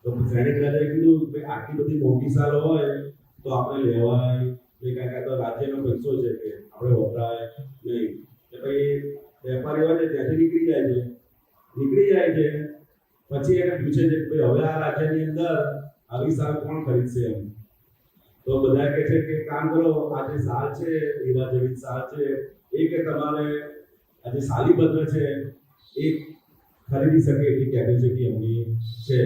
તો સૈનિક રાજાએ કીધું કે આટલી બધી મોટી સાલ હોય તો આપણે લેવાય નહીં કારણ કે તો રાજ્યનો પૈસો છે કે આપણે વપરાય નહીં એટલે ભાઈ વેપારી હોય છે ત્યાંથી નીકળી જાય છે પછી એને પૂછે છે કે ભાઈ હવે આ રાજ્યની અંદર આવી સાલ કોણ ખરીદશે એમ તો બધા કહે છે કે કામ કરો આ જે સાલ છે હીરા જેવી સાલ છે એ કે તમારે આ જે સાલીભદ્ર છે એ ખરીદી શકે એટલી કેપેસિટી એમની છે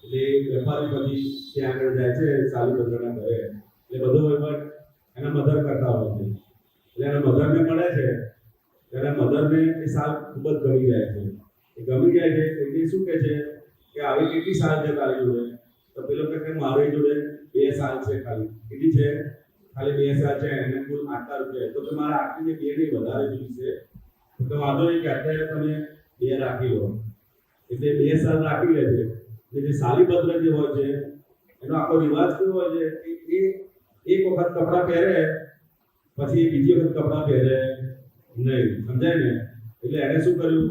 એટલે વેપારી પછી ત્યાં આગળ જાય છે સાલીભદ્રના ઘરે એટલે બધો વેપાર એના મધર કરતા હોય છે એટલે એના મધરને મળે છે ત્યારે મધરને એ સાલ ખૂબ જ ગમી જાય છે એટલે શું કહે છે કે આવી કેટલી સાલ છે તારી જોડે તો પેલો કહે કે મારી જોડે 2 સાલ છે ખાલી કેટલી છે ખાલી 2 સાલ છે એને કુલ 8 રૂપિયા તો કે મારે આટલી 2 નહીં વધારે જોઈશે તો તો વાંધો નહીં કે અત્યારે તમે 2 રાખી લો, એટલે 2 સાલ રાખી લેજે. એટલે જે સાલીભદ્ર જે હોય છે એનો આખો રિવાજ કેવો હોય છે કે એ એક વખત કપડાં પહેરે પછી બીજી વખત કપડાં પહેરે નહીં, સમજાય ને? એટલે એને શું કર્યું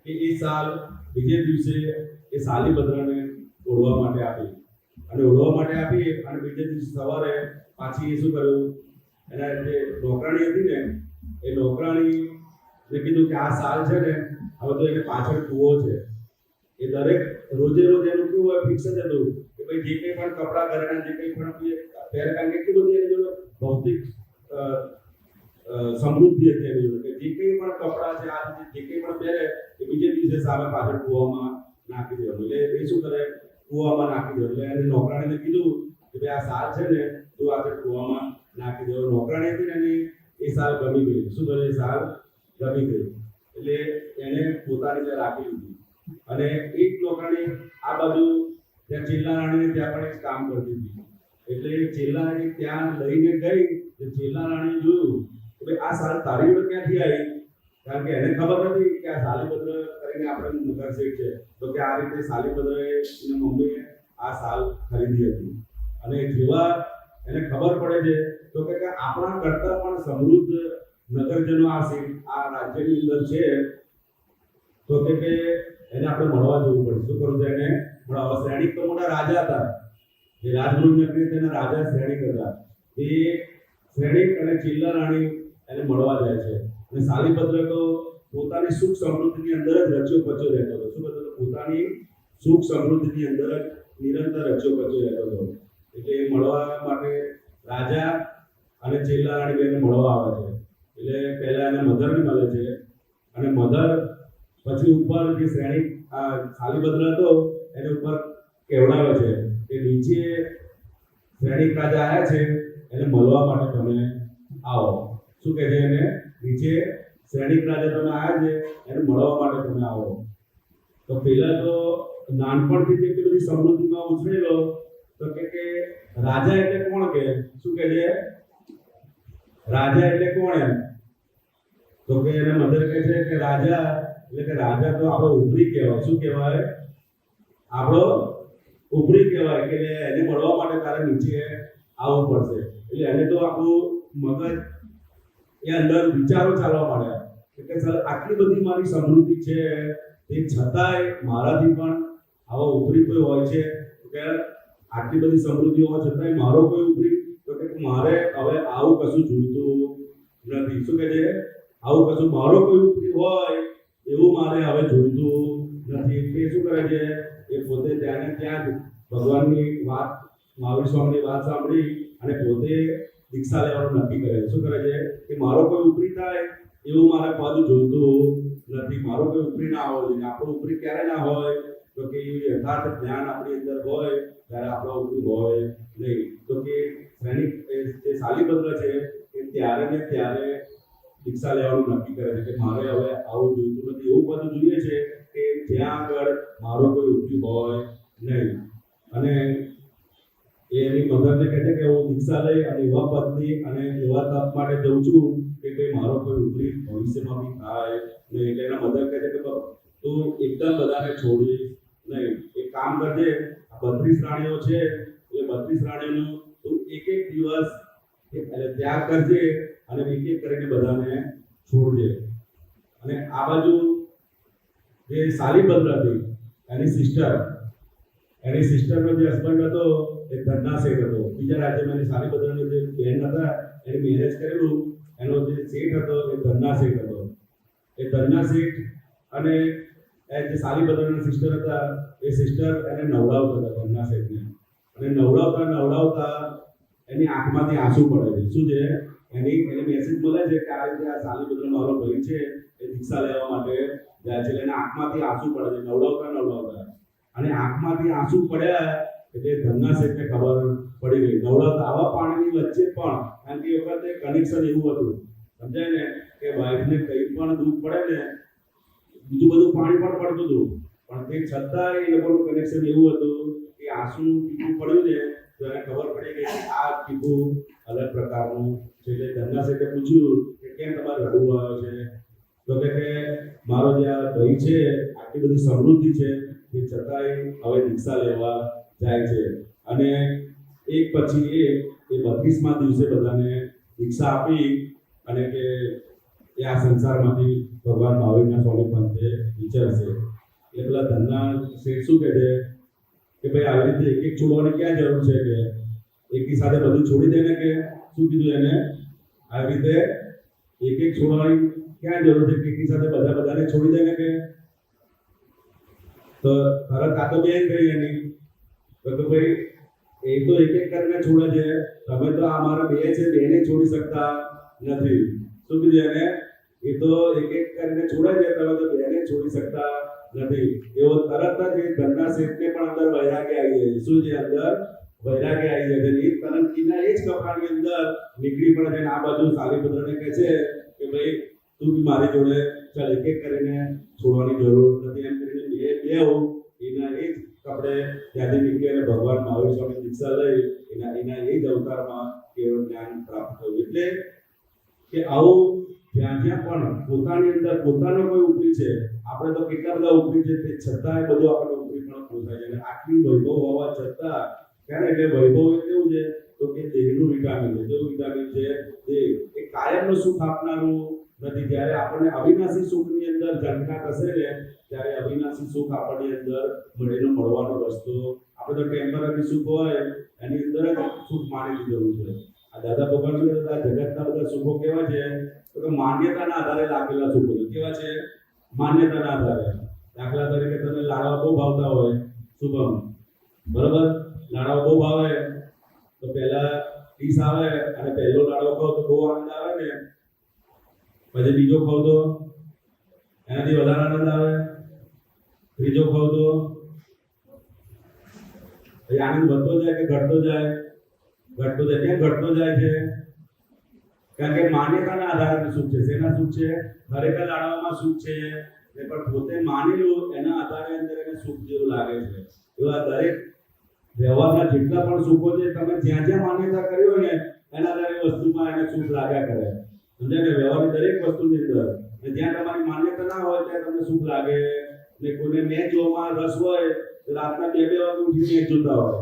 કે એ સાલ બીજે દિવસે એ સાલીભદ્રને ઓઢવા માટે આપી, અને ઓઢવા માટે આપી અને બીજે દિવસે સવારે પાછી એ શું કર્યું, એના જે નોકરાણી હતી ને એ નોકરાણી ને કીધું કે આ સાલ છે ને હવે તો એને પાછળ કૂવો છે. એ દરેક રોજે રોજ એનું કેવું હોય, ફિક્સ જ હતું કે ભાઈ જે કંઈ પણ કપડાં ઘરેણા જે કંઈ પણ પહેરે, કારણ કે એટલી બધી એની જોડે ભૌતિક સમૃદ્ધિ હતી એની જોડે કે જે કંઈ પણ કપડાં છે આ જે કંઈ પણ પહેરે એ બીજે દિવસે સામે પાછળ કૂવામાં નાખી દેવાનું. એટલે એ શું કરે, કૂવામાં નાખી દેવાનું. એટલે એને નોકરાણીને કીધું કે ભાઈ આ સાલ છે ને તું આગળ કૂવામાં નાખી દેવાનું. નોકરાણી હતી ને એની એ સાલ ગમી ગઈ. શું કરે, એ સાલ ગમી ગઈ એટલે એને પોતાની ત્યાં રાખી લીધી. અને એક નોકરાણી આ બાજુ ત્યાં ચેલ્લા રાણીને ત્યાં પણ એક કામ કરતી હતી. એટલે ચેલ્લા રાણી ત્યાં લઈને ગઈ તો ચેલ્લા રાણીએ જોયું કે ભાઈ આ સાલ તારી જોડે ક્યાંથી આવી, કારણ કે એને ખબર નથી કે આ સાલીભદ્ર કરીને આપણે નગર શેઠ છે, તો કે આ રીતે સાલીભદ્રએ એની મમ્મીએ આ સાલ ખરીદી હતી. અને જેવા એને ખબર પડે છે તો કે આપણા કરતા પણ સમૃદ્ધ નગરજનો આ રાજ્યની અંદર છે, તો કે એને આપણે મળવા જવું પડે. શું કરવું છે એને મળવા? શ્રેણિક તો મોટા રાજા હતા, જે રાજગૃહ નગરી તેના રાજા શ્રેણિક હતા. એ શ્રેણિક અને ચેલ્લા રાણી એને મળવા જાય છે. અને સાલીભદ્ર તો પોતાની સુખ સમૃદ્ધિની અંદર જ રચ્યો પચ્યો રહેતો હતો. શું કરતો હતો? પોતાની સુખ સમૃદ્ધિની અંદર જ નિરંતર રચ્યો પચ્યો રહેતો હતો. એટલે એ મળવા માટે રાજા અને ચેલ્લા રાણી બેને મળવા આવે છે. એટલે પહેલા એને મધરને મળે છે, અને મધર પછી ઉપર જે શ્રેણિક સાલીભદ્ર હતો એને ઉપર કહેવડાવે છે કે નીચે શ્રેણિક રાજા આવ્યા છે એને મળવા માટે તમે આવો. શું કહે છે એને? નીચે શ્રેણિક રાજા તમે આવ્યા છે એને મળવા માટે તમે આવો. તો પહેલા તો નાનપણથી કેટલી બધી સમૃદ્ધિમાં ઉછરેલો, તો કે રાજા એટલે કોણ કે શું કહે છે? રાજા એટલે કોણ એમ? તો કે એને મધર કહે છે કે રાજા એટલે કે રાજા તો આપણો ઉપરી કહેવાય. શું કહેવાય? આપણો ઉપરી કહેવાય. કે એને મળવા માટે તારે નીચે આવવું પડશે. એટલે એને તો આપણું મગજ એ અંદર વિચારો ચાલવા માંડ્યા કે સર આટલી બધી મારી સમૃદ્ધિ છે તે છતાંય મારાથી પણ આવો ઉપરી કોઈ હોય છે કે આટલી બધી સમૃદ્ધિ હોવા છતાંય મારો કોઈ ઉપરી, તો કે મારે હવે આવું કશું જોઈતું નથી. શું કહે છે? આવું કશું મારો કોઈ ઉપરી હોય એવું મારે હવે જોઈતું નથી. એ શું કરે છે? એ પોતે ત્યાં ત્યાં જ ભગવાનની વાત, મહાવીર સ્વામીની વાત સાંભળી અને પોતે દીક્ષા લેવાનું નક્કી કરે. શું કરે છે? કે મારો કોઈ ઉપરી થાય એવું મારે પદ જોઈતું નથી. મારો કોઈ ઉપરી ના હોવો જોઈએ. આપણો ઉપરી ક્યારે ના હોય? તો કે યથાર્થ જ્ઞાન આપણી અંદર હોય ત્યારે આપણો ઉપરી હોય નહીં. તો કે શ્રેણિક જે સાલીભદ્ર છે એ ત્યારે ને ત્યારે દીક્ષા લેવાનું નક્કી કરે છે કે મારે હવે આવું જોઈતું નથી. એવું બધું જોઈએ છે કે જ્યાં આગળ મારો કોઈ ઉપરી હોય નહીં. અને એની મધરને કહે છે કે હું દીક્ષા લઈ અને એવા પત્ની અને એવા તપ માટે જઉં છું કે ભાઈ મારો કોઈ ઉપરી ભવિષ્યમાં બી થાય નહીં. એટલે એના મધર કહે છે કે તું એકદમ બધાને છોડી નહીં, એક કામ કરજે, 32 રાણીઓ છે એટલે 32 રાણીઓનું તું એક એક દિવસ એટલે ત્યાગ કરજે અને એક એક કરીને બધાને છોડજે. અને આ બાજુ જે સાલીભદ્ર હતી એની સિસ્ટરનો જે હસબન્ડ હતો એ ધન્ના શેઠ હતો. બીજા રાજ્યમાં એની સાલીભદ્રનો જે બહેન હતા એને મેરેજ કરેલું, એનો જે શેઠ હતો એ ધન્ના શેઠ હતો. એ ધન્ના શેઠ અને એ જે સાલીભદ્રના સિસ્ટર હતા એ સિસ્ટર એને નવડાવતા હતા ધન્ના શેઠને. અને નવડાવતા એની આંખમાંથી આંસુ પડે છે. શું છે? એને મેસેજ મળે છે કે આ રીતે આ સાલીભદ્ર મારો ભાઈ છે એ દીક્ષા લેવા માટે જાય છે. એના આંખમાંથી આંસુ પડે છે નવડાવતા અને આંખમાંથી આંસુ પડ્યા એટલે ધન્ના શેઠને ખબર પડી ગઈ. નવડાવતા આવા પાણીની વચ્ચે પણ, કારણ કે એ વખતે કનેક્શન એવું હતું, સમજાય ને, કે વાઈફને કંઈ પણ દુઃખ પડે ને બીજું બધું પાણી પણ પડતું હતું પણ તે છતાં એ લોકોનું કનેક્શન એવું હતું કે આંસુનું ટીપું પડ્યું ને તો એને ખબર પડી ગઈ કે આ ટીપું અલગ પ્રકારનું છે. એટલે ધન્ના શેઠે પૂછ્યું કે કેમ તમારે રડવું આવ્યો છે? તો કે મારો જે આ ભાઈ છે આટલી બધી સમૃદ્ધિ છે તે છતાંય હવે દીક્ષા લેવા જાય છે અને એક પછી એક એ 32મા દિવસે બધાને દીક્ષા આપી અને કે એ આ સંસારમાંથી ભગવાન મહાવીરના સ્વામી પંથે વિચારશે. એટલે પેલા ધનના શેઠ શું કહે છે કે ભાઈ આવી રીતે એક એક છોડવાની ક્યાં જરૂર છે કે એકી સાથે બધું છોડી દે ને કે શું કીધું એને આવી રીતે એક એક છોડવાની ક્યાં જરૂર છે કે એકી સાથે બધાને છોડી દે ને કે તો તરત આ તો બેન કહી એની તો ભાઈ એ તો એક એક કરીને છોડે છે તમે તો આ મારા બે છે બેને છોડી શકતા નથી. શું કીધું એને એ તો એક એક કરીને છોડે છે તમે તો બેને છોડી શકતા નથી. એવો તરત જ એ ધનના શેઠને પણ અંદર વૈરાગ્ય આવી જાય. શું છે અંદર વૈરાગ્ય આવી જાય છે. એ તરંગીના એ જ કપડાની અંદર નીકળી પડે છે. આ બાજુ સાલીપુત્રને કહે છે કે ભાઈ તું બી મારી જોડે ચાલ એક એક કરીને છોડવાની જરૂર નથી એમ કરીને બે એના એ જ કપડે ત્યાંથી નીકળી અને ભગવાન મહાવીર સ્વામી દીક્ષા લઈ એના એ જ અવતારમાં કેવળ જ્ઞાન પ્રાપ્ત થયું. એટલે કે આવું જ્યાં પણ પોતાની અંદર પોતાનો કોઈ ઉપરી છે આપણે તો કેટલા બધા ઉપરી છે તે છતાંય બધું આપણે ઉપરી પણ પોસાય છે અને આટલી વૈભવ હોવા છતાં ક્યારે એટલે વૈભવ એ કેવું છે તો કે દેહનું વિટામિન છે. જેવું વિટામિન છે દેહ એ કાયમનું સુખ આપનારું નથી. જ્યારે આપણને અવિનાશી સુખની અંદર ઝંખના થશે ને ત્યારે અવિનાશી સુખ આપણની અંદર મળવાનો રસ્તો આપણે તો ટેમ્પરરી સુખ હોય એની અંદર જ સુખ માની લીધેલું છે. આ દાદા ભગવાન જગતના બધા સુખો કેવા છે તો માન્યતાના આધારે લાગેલા સુખો છે. કેવા છે? માન્યતાના આધારે. દાખલા તરીકે તમને લાડવા બહુ ભાવતા હોય શુભમ બરોબર લાડવા બહુ ભાવે તો પહેલા ડીશ આવે અને પહેલો લાડવો ખાવ તો બહુ આનંદ આવે ને પછી બીજો ખાવ તો એનાથી વધારે આનંદ આવે ત્રીજો ખાવ તો આનંદ વધતો જાય કે ઘટતો જાય? ઘટતો જાય. કેમ ઘટતો જાય છે? કારણ કે માન્યતાના આધારે સુખ છે. શેના સુખ છે? ખરેખર લાડવામાં સુખ છે ને પણ પોતે માનેલું એના આધારે અંદર એને સુખ જેવું લાગે છે. એવા દરેક વ્યવહારના જેટલા પણ સુખો છે તમે જ્યાં જ્યાં માન્યતા કરી હોય ને એના દરેક વસ્તુમાં એને સુખ લાગ્યા કરે. સમજાય ને? વ્યવહારની દરેક વસ્તુની અંદર જ્યાં તમારી માન્યતા ના હોય ત્યાં તમને સુખ લાગે. ને કોઈને મેચ જોવામાં રસ હોય તો રાતના 2-2 વાગે ઉઠીને મેચ જોતા હોય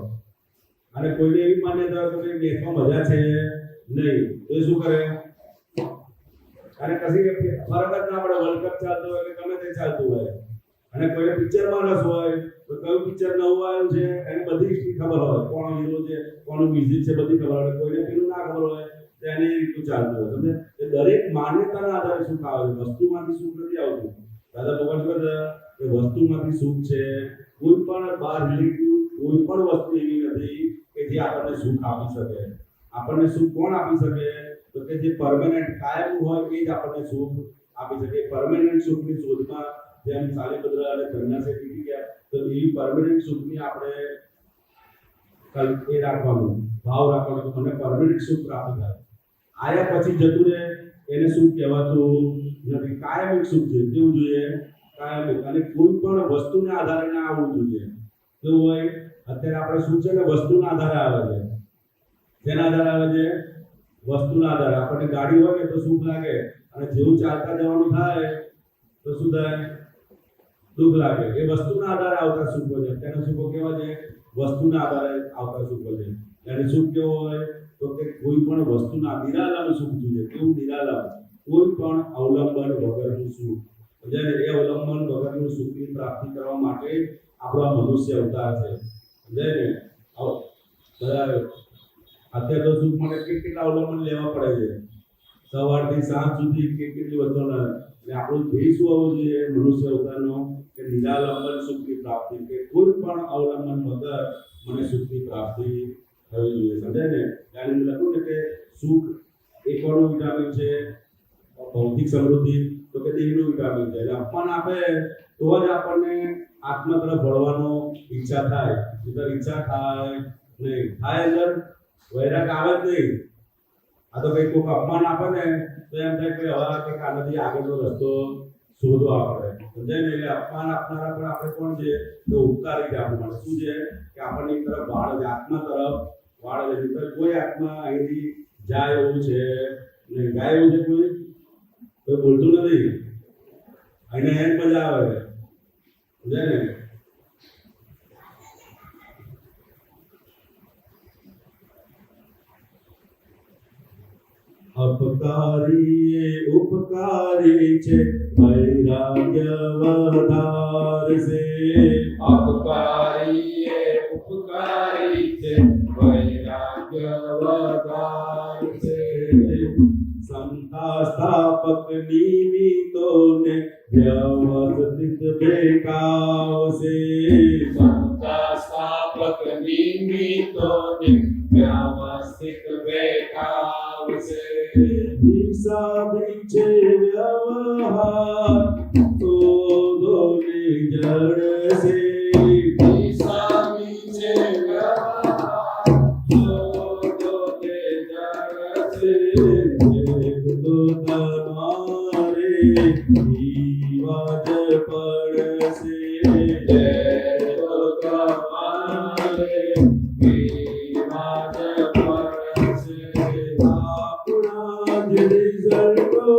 અને કોઈને એવી માન્યતા હોય કે મેચમાં મજા છે નહીં તો એ શું કરે અને કશી ફરક જ ના પડે. વર્લ્ડ કપ ચાલતો હોય કે ગમે તે ચાલતું હોય અને કોઈને પિક્ચરમાં રસ હોય તો કયું પિક્ચર નવું આવ્યું છે એની બધી હિસ્ટ્રી ખબર હોય. કોણ હીરો છે કોનું મ્યુઝિક છે બધી ખબર હોય. કોઈને પેલું ના ખબર હોય તો એને એ રીતનું ચાલતું હોય. સમજે? એ દરેક માન્યતાના આધારે સુખ આવે છે. વસ્તુમાંથી સુખ નથી આવતું. દાદા ભગવાન કહે કે વસ્તુમાંથી સુખ છે. કોઈ પણ બહાર રિલેટિવ કોઈ પણ વસ્તુ એવી નથી કે જે આપણને સુખ આપી શકે. આપણને સુખ કોણ આપી શકે તો કે જે પરમેનન્ટ કાયમનું હોય એ જ આપણને સુખ આપી શકે. પરમેનન્ટ સુખની શોધમાં જેમ સાલીપુત્ર અને ધનના શેઠ નીકળી ગયા તો એ પરમેનન્ટ સુખની આપણે એ રાખવાનું ભાવ રાખવાનો કે મને પરમેનન્ટ સુખ પ્રાપ્ત થાય. આયા પછી જતું રહે એને સુખ કહેવાતું નથી. કાયમિક સુખ છે. કેવું જોઈએ? કાયમિક. અને કોઈ પણ વસ્તુના આધારે ના આવવું જોઈએ. કેવું હોય? અત્યારે આપણે સુખ છે ને વસ્તુના આધારે આવે છે. જેના આધારે આવે છે? વસ્તુના આધારે. આપણને ગાડી હોય ને તો સુખ લાગે અને જેવું ચાલતા જવાનું થાય તો શું થાય? દુઃખ લાગે. એ વસ્તુના આધારે આવતા સુખો છે. તેના સુખો કેવા છે? વસ્તુના આધારે આવતા સુખો છે. અને સુખ કેવો હોય તો કે કોઈ પણ વસ્તુના નિરાલંબ સુખ જોઈએ. કેવું? નિરાલંબ. કોઈ પણ અવલંબન વગરનું સુખ. સમજાય ને? એ અવલંબન વગરનું સુખની પ્રાપ્તિ કરવા માટે આપણો આ મનુષ્ય અવતાર છે. સમજાય ને? બરાબર. અત્યારે તો સુખ માટે કેટલા અવલંબન લેવા પડે છે. સવારથી સાંજ સુધી કેટલી વસ્તુના એટલે આપણું ધ્યેય શું હોવું જોઈએ મનુષ્ય અવતારનો કે નિરાલંબન સુખની પ્રાપ્તિ. કે કોઈ પણ અવલંબન વગર મને સુખની પ્રાપ્તિ થવી જોઈએ. સમજાય ને? ત્યારે લખ્યું ને કે સુખ એકવાનું વિટામિન છે. ભૌતિક સમૃદ્ધિ તો કે દેહનું વિટામિન છે. એટલે અપમાન આપે તો જ આપણને આત્મા તરફ વળવાનો ઈચ્છા થાય. ઈચ્છા થાય નહીં. થાય અંદર વૈરાગ આવે જ નહીં. આ તો કંઈક કોઈક અપમાન આપે ને તો એમ થાય કે હવે કંઈક આનાથી આગળનો રસ્તો શોધવા આપણે. સમજાય ને? એટલે અપમાન આપનારા પણ આપણે કોણ છે તો ઉપકારી છે આપણું માટે. શું છે કે આપણને એક તરફ વાળે છે. આત્મા તરફ વાળે છે. કોઈ આત્મા અહીંથી જાય એવું છે નહીં. જાય એવું છે કોઈ બોલતું નથી. અને એને મજા આવે સમજે ને અપકારી એ ઉપકારી છે વૈરાગ્ય વધારશે अपकारी ये उपकारी थे वैराग्य वधारसे સંતા સ્થાપક નિમિત્તોને વ્યવસ્થિત બેકાવશે संता स्थापक निमित्तों ने व्यवस्थित बेकावसे હિસાબી છે વ્યવહાર તો દોને જડશે ईसामी चे व्यवहार तो दे जड़से તો તમારે વિવાદ પડશે तो कमाले विवाद परसे આપણા જ રિઝલ્ટો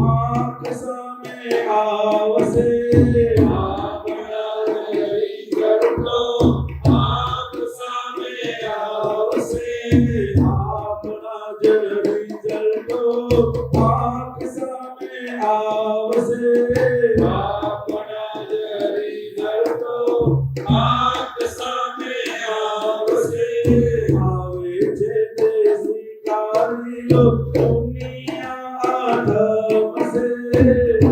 આંખ સામે આવશે આપણા રિઝલ્ટો આંખ સામે આવશે આપણા જ રિઝલ્ટો આંખ સામે આવશે આપણા જ રિઝલ્ટો આંખ સામે આવશે આવે છે તે સ્વીકારી લો દુનિયા ધમશે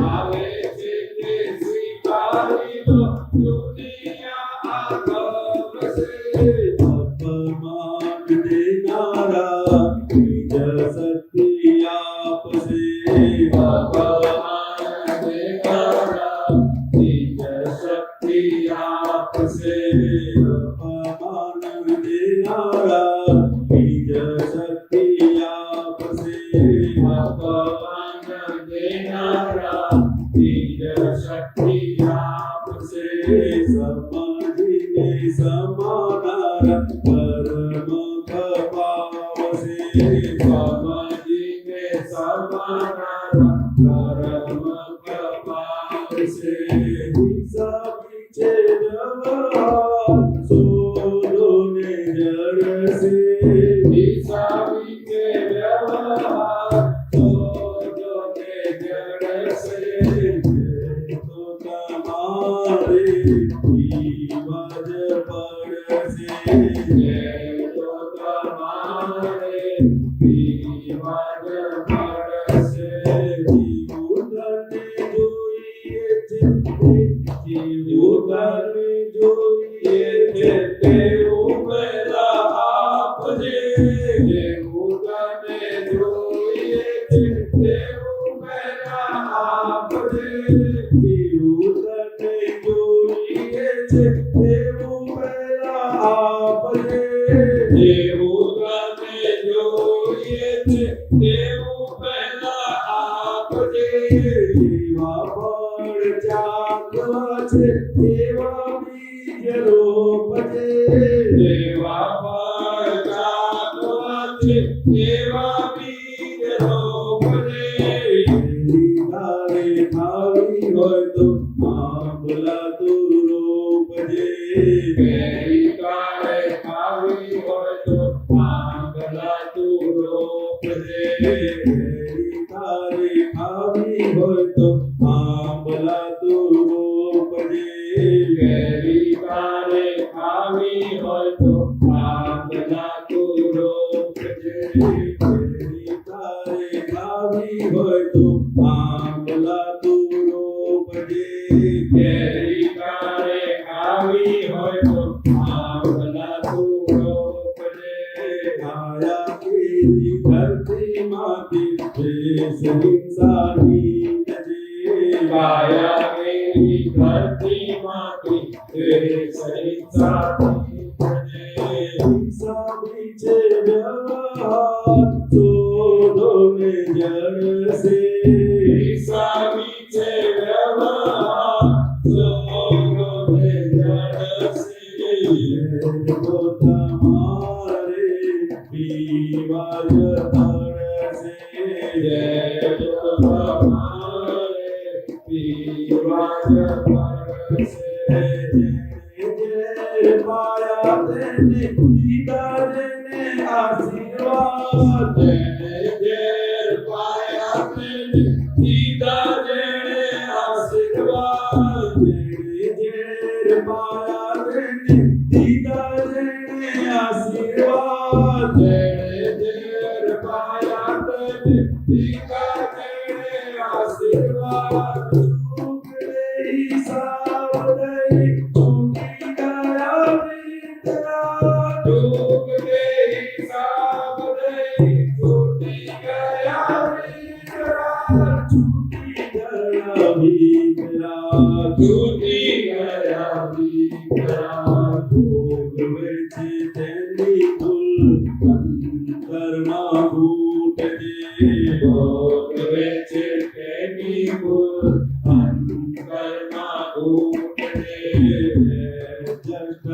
આવે છે તે સ્વીકારી લો દુનિયા આગમશે અપમાન દેનારા નિજ શક્તિ આપશે ભગવાન દેનારા નિજ શક્તિ આપશે અપમાન દેનારા નિજ શક્તિ આપશે ભગવાન દેનારા નિજ શક્તિ આપશે સમાધિને સમાનારા કર્મ કપાવશે સમાધિને સમાનારા કર્મ કપાવશે હિસાબી છે વ્યવહાર સોદોને જડશે હિસાબી કે વ્યવહાર તો જોને જડશે તો તમારે વિવાદ પડશે તો તમારે વિવાદ પડશે જીવતને જોઈએ છે જીવતને જોઈએ છે તેવું પહેલા આપજે જેવું તને જોઈએ છે તેવું પહેલા આપજે જીવતને જોઈએ છે એવું પહેલા આપજે જેવું તને જોઈએ છે તેવું પહેલા આપજે એવા ફળ ચાખવા છે એવા બીજ રોપજે દેવા પર ચાલવા છે એવા બીજ રોપજે તારે ખાવી હોય તો આંબલા તું રોપજે કેરી કાળે ખાવી હોય તો આંબલા તું રોપજે તારે ખાવી હોય તો આંબલા તું રોપજે કેરી કાળે ખાવી હોય તો આંબલા તું રોપજે તારે ખાવી હોય તો આંબલા તું રોપજે કેરી કાળે ખાવી હોય તો આંબલા તું રોપજે આયા કેરી ધરતીમાંથી દેશ હિંસાની તજે કાયા કેરી ધરતીમાંથી દેશ હિંસાથી તજે હિસાબી છે વ્યવહાર શોધોને જડશે હિસાબી છે વ્યવહાર સોગોને જડશે તો તમારે વિવાદ પડશે જય તમારે પરસે જેને પાયા તેને દીધા જેને આશીર્વાદ જેને ઝેર પાયા તેને દીધા જેણે આશીર્વાદ જેને ઝેર પાયા તેને દીધા જેને આશીર્વાદ જેણે ઝેર પાયા તેને દીધા જેણે આશીર્વાદ ચૂકડે હિસાબ દઈ ચૂકી ગયા મિત્રા ડૂબ કે હિસાબ દઈ છૂટી ગયા વિકરાળ છૂટી ગયા મિત્રા છૂટી ગયા વિકરાળ ભોગવે છે તેની ભૂલ અંતરમાં ઘૂંટજે ભોગવે છે તેની ભૂલ અંતરમાં ઘૂંટજે just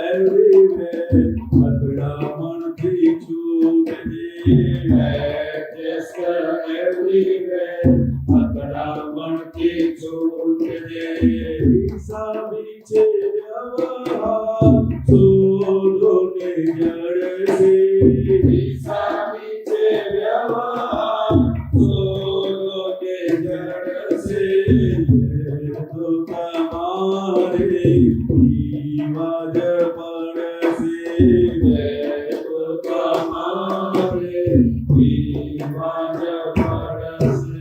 everywhere અથડામણથી છૂટજે Just everywhere અથડામણથી છૂટજે હિસાબી છે વ્યવહાર શોધોને જડશે હિસાબી છે વ્યવહાર સોનો કે જડશે તો તમારે રિવાજ પડશે તો તમારે વિવાદ પડશે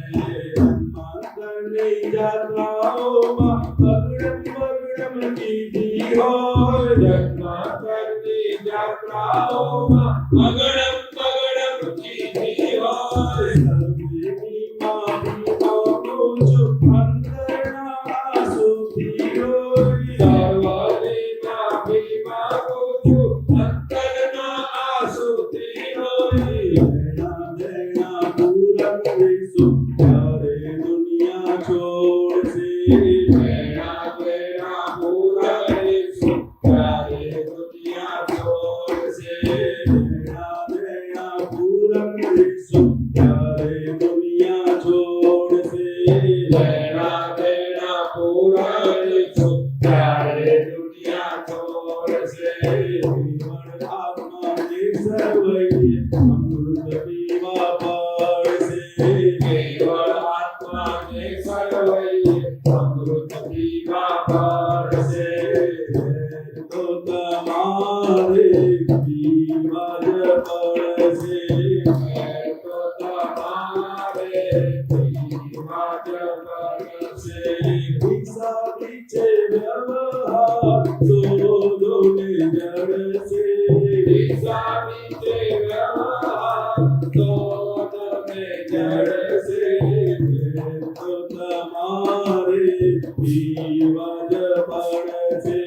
માતાની જાત્રાઓમાં બગડમ કીધી હોય જન્માષ્ટમી જાત્રાઓમાં અગડમ પગડમ કીધી હોય સર્વેની માફી માંગુ છું અંતરના આંસુથી રોઈ સર્વની માફી માંગુ છું અંતરના આંસુથી રોઈ લેણા દેણા પૂરા કરીશું ત્યારે દુનિયા છોડશે લેણા દેણા પૂરા કરીશું ત્યારે દુનિયા છોડશે લેણા દેણા પૂરા કરીશું ત્યારે દુનિયા છોડશે લેણા દેણા પૂરા કરીશું ત્યારે દુનિયા છોડશે કેવળ આત્માને સર્વૈયે અમૃત પીવા પડશે કેવળ આત્માને સર્વૈયે અમૃત પીવા પડશે તો તમારે પીવા જ પડશે તો તમારે પીવા જ પડશે હિસાબી છે વ્યવહાર શોધોને જડશે હિસાબી છે વ્યવહાર તો તમે જડશે તો તમારે પીવા જ પડશે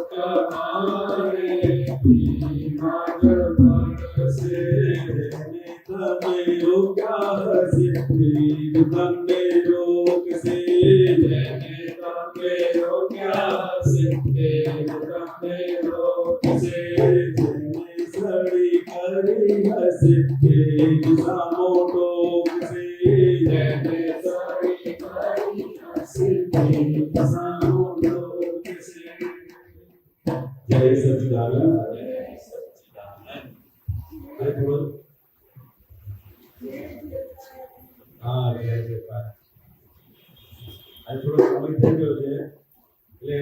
તો તમારે પીવા જ પડશે તમે રોક્યા હશે પ્રેમ તમને રોકશે જેને તમે રોક્યા હશે તે તમને રોકશે જેને સડી કરી હશે તે સામો ટોકશે જેને સરી કરી હશે તે સામો ટોકશે જય સચિદાનંદ અરે થોડો હા જય જયકાર આજે થોડો સમય થઈ ગયો છે એટલે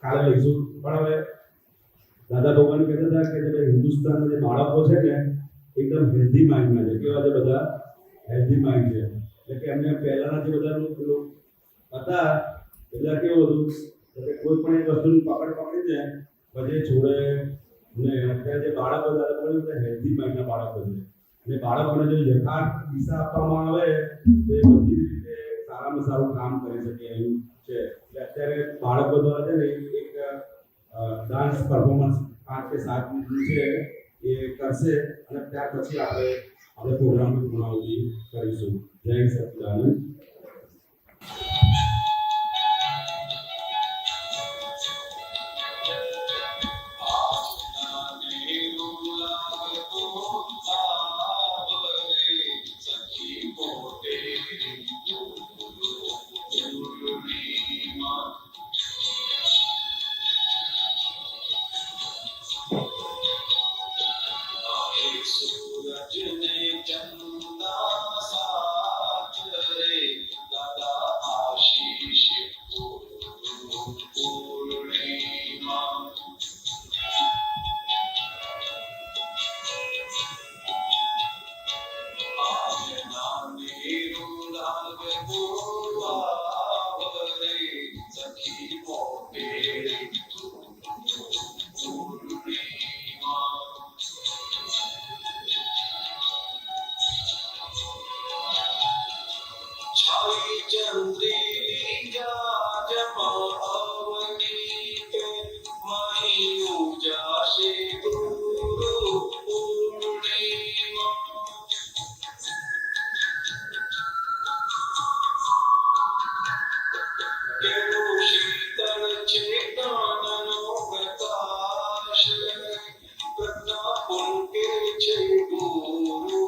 કાલે લઈશું પણ હવે દાદા ભગવાન કહેતા હતા કે જે ભાઈ હિન્દુસ્તાનના જે બાળકો છે ને એકદમ હેલ્ધી માઇન્ડમાં છે કેવા છે બધા હેલ્ધી માઇન્ડ છે એટલે કે એમને પહેલાના જે બધા પેલું હતા એ બધા કેવું હતું તો કે કોઈ પણ એક વસ્તુનું પકડી જાય પછી છોડે ને અત્યારે જે બાળકો દાદા ભગવાન બધા હેલ્ધી માઇન્ડના બાળકો છે અને બાળકોને જો યથાર્થ દિશા આપવામાં આવે તો એ બધી રીતે સારામાં સારું કામ કરી શકે એવું છે એટલે અત્યારે બાળકો દ્વારા છે ને એક ડાન્સ પરફોર્મન્સ 5 કે 7 મિનિટનું છે એ કરશે અને ત્યાર પછી આપણે પ્રોગ્રામની પૂર્ણાહુતિ કરીશું જય સચિદાનંદ સખી પોતે सखी मोटेरी पूर्णिमा छाई चंद्री जाज पावनी पे मई उजासे गुरु पूर्णिमा केवो शीतल चेतननो प्रकाश प्रताप उनके छे गुरु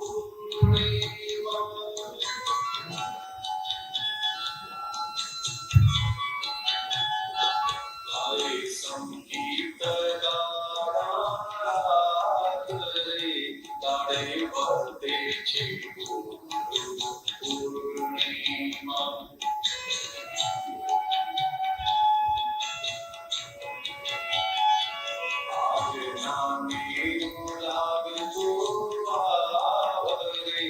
पूर्णिमा हरे संगीत गारात रे ताड़े बरते छे गुरु पूर्णिमा आज नामे लागतो आवरे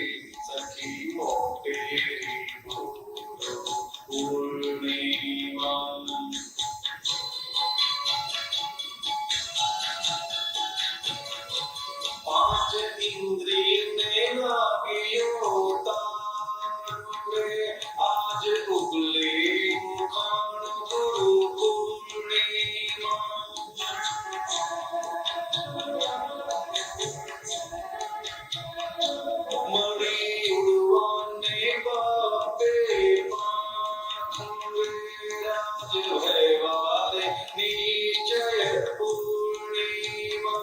सखी मोटेरी गुरु पूर्णिमा पांच इंद्रिय ने लागियो तारे आज उगले मुखान गुरु पूर्णिमा मणि उड़वाने बापे माथुरे राज भैवारे निश्चय पूर्णिमा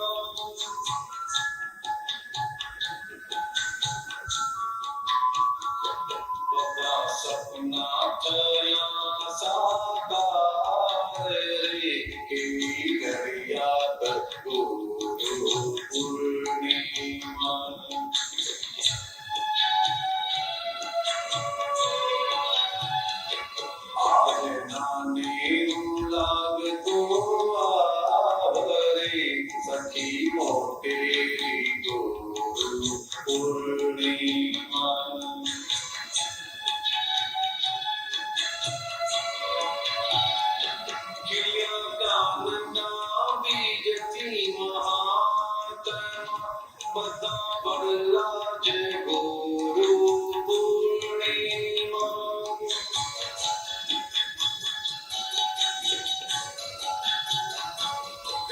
बड़ा सपना थया साकार रे केवी घड़िया गुरु पूर्णिमा आज नाने लागतो आवरे सखी मोटेरी गुरु पूर्णिमा खिलिया कामना बीजती महात्मा बता बड़ला जय गुरु पूर्णिमा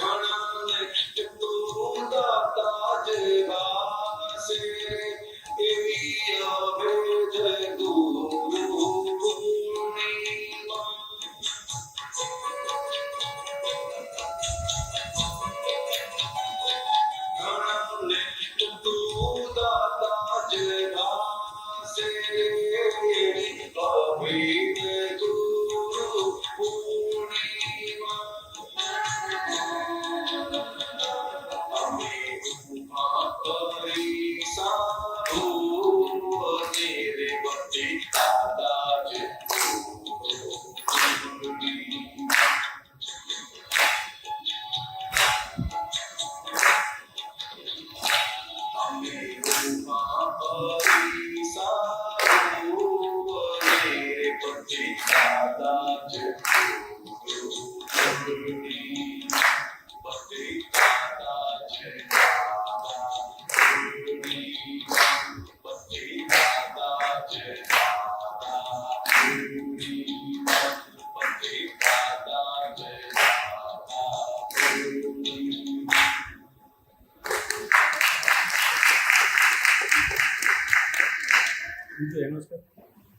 गणनेष्ट तू दाता जगासे एवी आवे जय गुरु पूर्णिमा गणनेष्ट तू दाता जगासे एवी आवे जय गुरु पूर्णिमा हमें उपहारी साधु तेरे बच्चे दादा जे पूर्णिमा हमें उपहारी साधु तेरे बच्चे दादा जे पूर्णिमा बच्चे दादा जे पूर्णिमा बच्चे दादा जे पूर्णिमा बच्चे दादा जे पूर्णिमा બીજું એનો છે